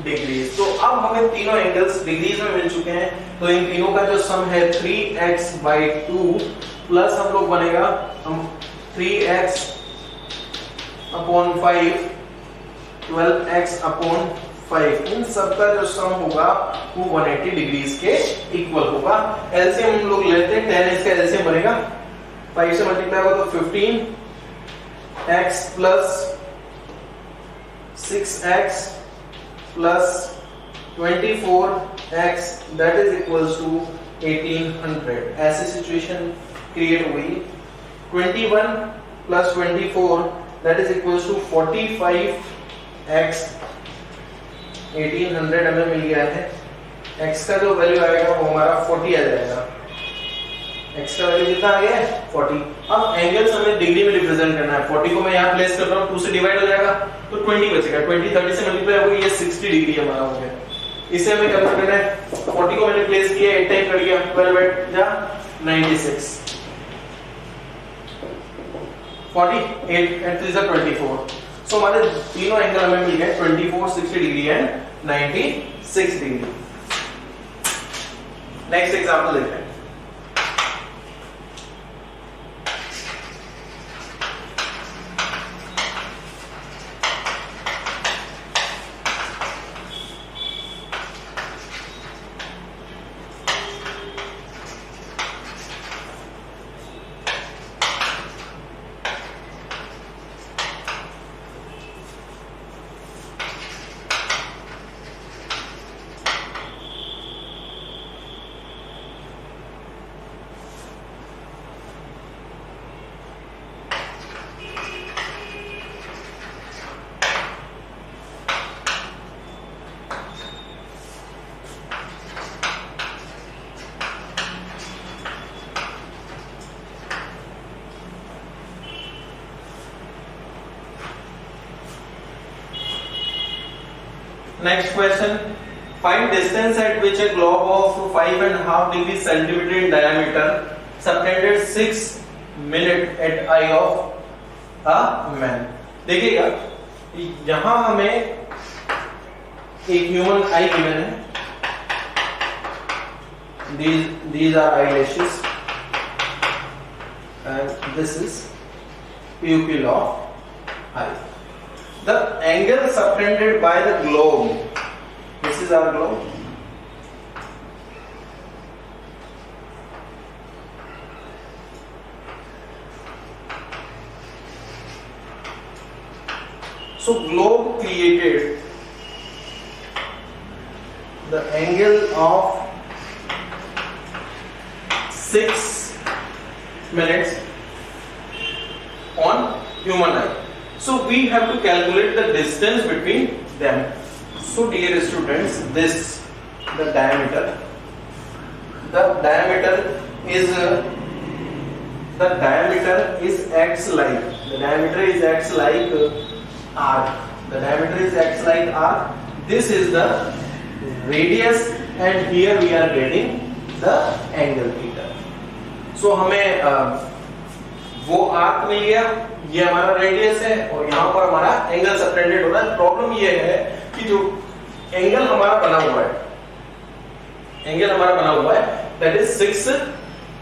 डिग्री। तो अब हमें तीनों एंगल्स डिग्रीज में मिल चुके हैं, तो इन तीनों का जो सम है 3x/2 प्लस हम लोग बनेगा हम 3x/5 12x/5, इन सब का जो सम होगा वो 180 डिग्रीज के इक्वल होगा। एलसीएम हम लोग लेते हैं, 10 इसका एलसीएम बनेगा, 5 से मल्टीप्लाई होगा तो 15x plus 6x plus 24x that is equals to 1800। ऐसी सिचुएशन क्रिएट हुई। 21 plus 24 that is equals to 45x, 1800 हमें मिल गया है। x का जो वैल्यू आएगा वो हमारा 40 आ जाएगा, x का वैल्यू कितना आ गया है 40। अब एंगल्स हमें डिग्री में रिप्रेजेंट करना है, 40 को मैं यहाँ प्लेस कर रहा हूँ, 2 से डिवाइड हो जाएगा तो 20 बचेगा, 20 30 से मल्टीप्लाई होगा, ये 60 डिग्री हमारा हो गया। इसे हमें कन्वर्ट करना है, 40 को मैंने प्लेस किया, 8 टाइम कर दिया, 12 जा 96, 48 and 3 is 24। सो हमारे तीनों एंगल हमें मिल गए 24, 60 degree and 96 degree. Next example देखते हैं। Next question. Find distance at which a globe of 5.5 degrees centimeter in diameter subtended 6 minutes at eye of a man. देखिएगा यहां हमें एक ह्यूमन आई गिवन है. These are eyelashes and this is pupil of eye. The angle subtended by the globe. This is our globe. So globe created the angle of 6 minutes on human eye. So we have to calculate the distance between them. So dear students, this the diameter. The diameter is x like. The diameter is x like arc. The diameter is x like arc. This is the radius, and here we are getting the angle theta. So हमें वो arc मिल गया, ये हमारा radius है और यहाँ पर हमारा एंगल सबटेंडेड हो रहा है. प्रॉब्लम ये है कि जो एंगल हमारा बना हुआ है दैट इज 6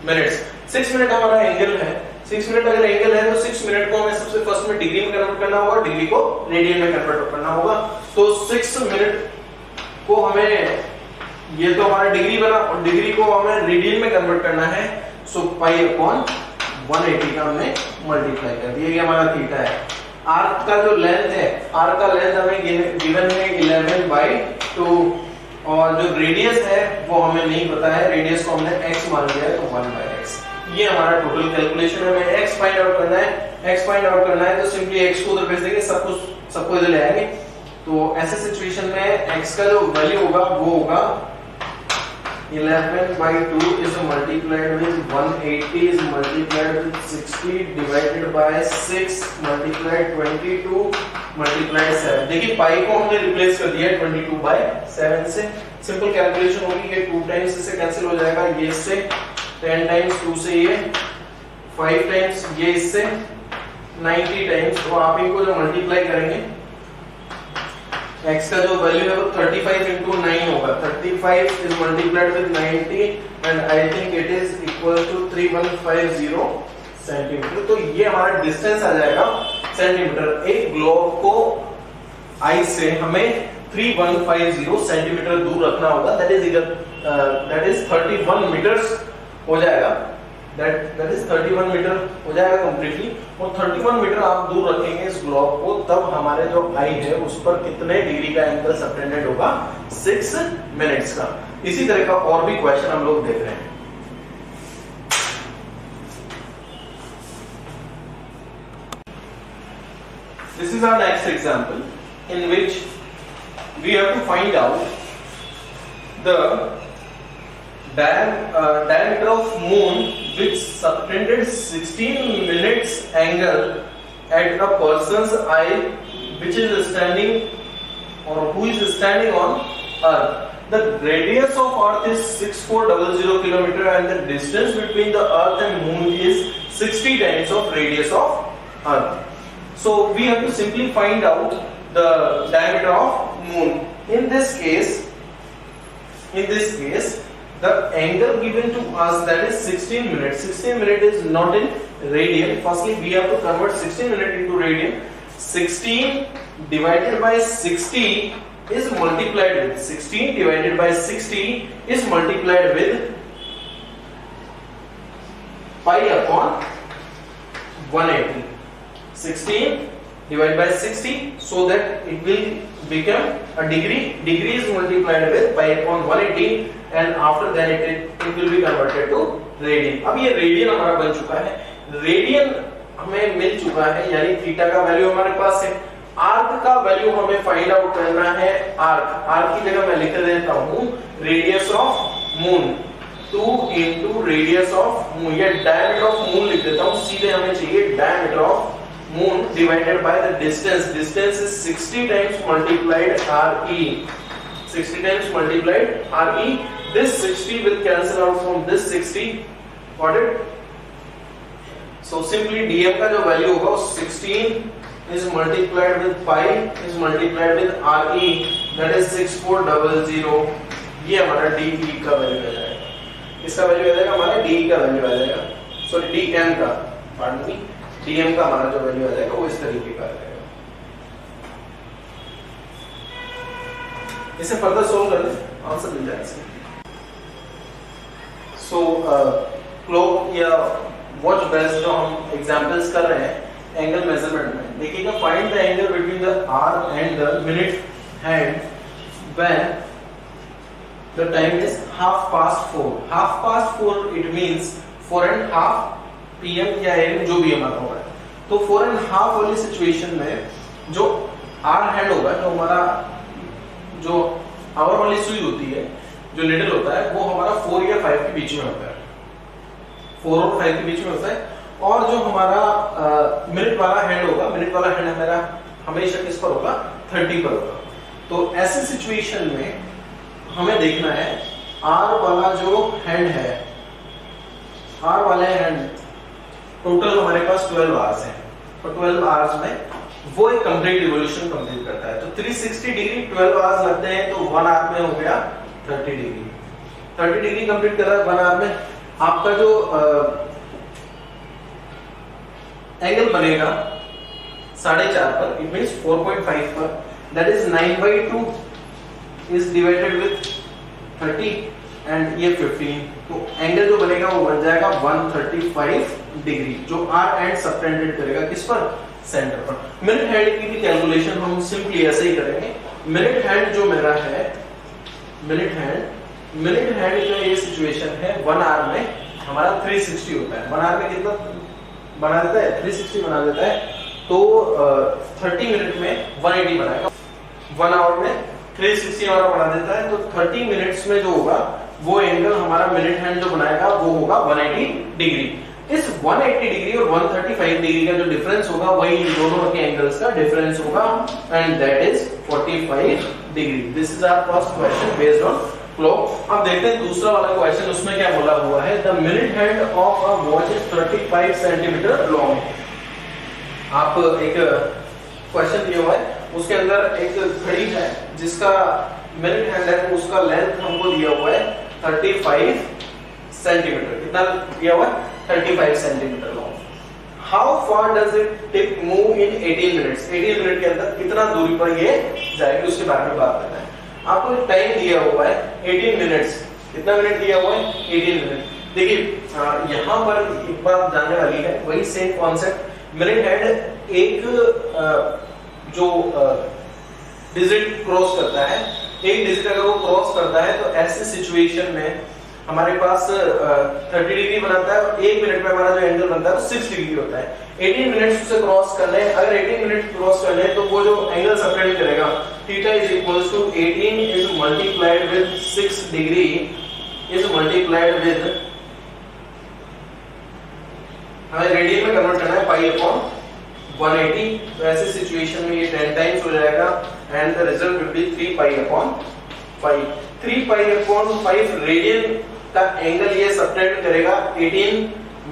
मिनट्स. 6 मिनट हमारा एंगल है. 6 मिनट अगर एंगल है तो 6 मिनट को हमें सबसे फर्स्ट में डिग्री में कन्वर्ट करना होगा, डिग्री को रेडियन में कन्वर्ट करना होगा. तो 6 मिनट को हमें, ये तो हमारा डिग्री बना और डिग्री को हमें रेडियन में कन्वर्ट करना है. सो पाई अपॉन 180 का हमने मल्टीप्लाई कर दिया. ये हमारा थीटा है. आर्क का जो लेंथ है, आर्क का लेंथ हमें गिवन है 11/2 और जो रेडियस है वो हमें नहीं पता है. रेडियस को हमने x मान लिया है तो 1/x. ये हमारा टोटल कैलकुलेशन है. हमें x फाइंड आउट करना है तो सिंपली x को उधर भेज देंगे, सबको इधर ले आएंगे. तो ऐसे सिचुएशन में x का जो वैल्यू होगा वो होगा 11/2 is multiplied with 180 is multiplied with 60 divided by 6 multiplied 22 multiplied 7. देखिए पाई को हमने रिप्लेस कर दिया 22/7 से. सिंपल कैलकुलेशन होगी. ये 2 टाइम्स इससे कैंसिल हो जाएगा, ये इससे 10 टाइम्स 2 से ये 5 टाइम्स ये इससे 90 टाइम्स. तो आप इनको जो मल्टीप्लाई करेंगे x का जो वैल्यू है वो 35 into 9 होगा. 35 is multiplied with 90 and I think it is equal to 3150 centimetre. तो ये हमारा डिस्टेंस आ जाएगा सेंटीमीटर. एक ग्लोब को आई से हमें 3150 सेंटीमीटर दूर रखना होगा. दैट इज 31 मीटर्स हो जाएगा. दैट इज 31 मीटर हो जाएगा कंप्लीटली. और 31 मीटर आप दूर रखेंगे इस ग्लोब को, तब हमारे जो आई है उस पर कितने डिग्री का एंगल सबटेंडेड होगा 6 मिनट्स का. इसी तरह का और भी क्वेश्चन हम लोग देख रहे हैं. This is our next example in which we have to find out the diameter of moon which subtended 16 minutes angle at a person's eye which is standing or who is standing on earth. The radius of earth is 6400 km and the distance between the earth and moon is 60 times of radius of earth. So we have to simply find out the diameter of moon. In this case the angle given to us, that is 16 minutes. 16 minutes is not in radian. Firstly we have to convert 16 minutes into radian. 16 divided by 60 is multiplied with 16 divided by 60 is multiplied with pi upon 180. 16 divided by 60 so that it will become a degree. Degree is multiplied with pi upon 180 and after that it will be converted to radian. अब ये radian हमारा बन चुका है. radian हमें मिल चुका है, यानी थीटा का वैल्यू हमारे पास है. आर्क का वैल्यू हमें फाइंड आउट करना है. आर्क की जगह मैं लिख देता हूँ radius of moon 2 into radius of moon. ये डायमीटर ऑफ मून लिख देता हूँ. सीधे हमें चाहिए diameter of moon divided by the distance. Distance is 60 times multiplied RE. 60 times multiplied RE. This 60 will cancel out from this 60. Got it? So simply dm का जो value होगा वो 16 is multiplied with pi is multiplied with RE, that is 6400. ये हमारा DE का value आ जाएगा. इसका value आ जाएगा हमारा DE का वैल्यू आ जाएगा. सॉरी DM का, पार्डन मी, DM का हमारा जो वैल्यू आ जाएगा वो इस तरीके का आ जाएगा. इसे फर्दर सोल्व कर लें, आंसर मिल जाएगा इसका. सो क्लॉक या वॉच बेस्ड जो हम एग्जांपल्स कर रहे हैं एंगल मेजरमेंट में, देखिएगा find the angle between the our and the minute hand when the time is 4:30. 4:30 it means 4:30 PM या AM जो भी हमारा होगा. तो 4:30 वाली सिचुएशन में जो आवर हैंड होगा, जो हमारा जो आवर वाली सुई होती है, जो निडल होता है, वो हमारा 4 या 5 के बीच में होता है. 4 और 5 के बीच में होता है. और जो हमारा मिनट वाला हैंड होगा, मिनट वाला हैंड हमारा हमेशा किस पर होगा? 30 पर होगा. तो ऐसे सिचुएशन में हमें देखना है आर वाला जो हैंड है, आर वाले हैंड टोटल हमारे पास 12 आवर्स है. और 12 आवर्स में वो एक कंप्लीट रिवॉल्यूशन कंप्लीट करता है. तो 360 डिग्री 12 आवर्स लगते हैं, तो 1 आवर में हो गया 30 डिग्री. 30 डिग्री कंप्लीट कर रहा है 1 आवर में. आपका जो एंगल बनेगा 4.5 पर, इट मींस 4.5 पर, that is 9/2 is divided with 30 and ये 15. तो एंगल जो बनेगा वो बन जाएगा 135 डिग्री, जो आर एंड सबटेंडेड करेगा किस पर? सेंटर पर. मिनट हैंड की भी कैलकुलेशन हम सिंपली ऐसे ही करेंगे. मिनट हैंड जो मेरा है, मिनट हैंड का ये सिचुएशन है 1 आवर में हमारा 360 होता है. 1 आवर में कितना बना देता है? 360 बना देता है. तो 30 मिनट में 180 बनाएगा. 1 आवर में 360 हमारा बना देता है. तो 30 मिनट्स में जो होगा वो एंगल हमारा मिनट हैंड जो बनाएगा वो होगा 180 डिग्री. इस 180 डिग्री और 135 डिग्री का जो डिफरेंस होगा वही इन दोनों के एंगल्स का डिफरेंस होगा, and that is 45 degree. This is our first question based on clock. अब देखते हैं दूसरा वाला क्वेश्चन, उसमें क्या बोला हुआ है? The minute hand of a watch is 35 centimetre long. आप एक क्वेश्चन दिया हुआ है, उसके अंदर एक घड़ी है जिसका मिनट हैंड है, उसका लेंथ हमको दिया हुआ है 35 सेंटीमीटर. कितना दिया हुआ है? 35 centimetre long. How far does it tip move in 18 minutes? 18 minute के अंदर कितना दूरी पर ये जाएगी, उसके बारे में बात करना है. आपको टाइम दिया हुआ है 18 मिनट्स. कितना मिनट दिया हुआ है? 18 मिनट. देखिए यहाँ पर एक बात जानने वाली है, वही सेम कॉन्सेप्ट. मिनट हैंड एक जो डिजिट क्रॉस करता है, एक डिजिट अगर वो क्रॉस करता है, तो ऐसे सिचुएशन में हमारे पास 30 डिग्री बनाता है, और 1 मिनट में हमारा जो एंगल बनता है वो 6 डिग्री होता है. 18 मिनट्स उसे क्रॉस कर ले. अगर 18 मिनट क्रॉस कर ले तो वो जो एंगल सबटेंड करेगा theta is equals to 18 is multiplied with 6 degree is multiplied with, हमें रेडियन में कन्वर्ट करना है, पाई अपॉन 180. तो ऐसे सिचुएशन में ये 10 टाइम्स हो जाएगा, and the result will be 3 pi upon 5. 3 pi upon 5 radian का एंगल ये सबटेंड करेगा 18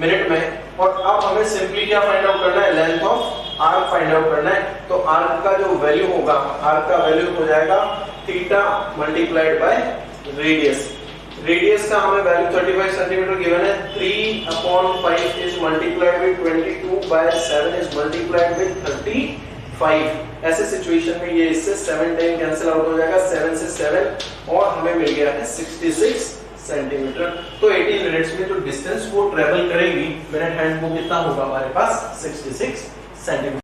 मिनट में. और अब हमें सिंपली क्या फाइंड आउट करना है? Length of arc find out करना है. तो आर्क का जो वैल्यू होगा, आर्क का वैल्यू हो जाएगा theta multiplied by radius. Radius का हमें वैल्यू 35 सेंटीमीटर गिवन है. 3/5 is multiplied with 22 by 7 is multiplied with 35. ऐसे सिचुएशन में ये इससे 7 टाइम कैंसिल आउट हो जाएगा, 7 से 7, और हमें मिल गया है 66 सेंटीमीटर. तो 18 मिनट्स में जो डिस्टेंस वो ट्रेवल करेगी मिनट हैंड, वो कितना होगा हमारे पास? 66 सेंटीमीटर.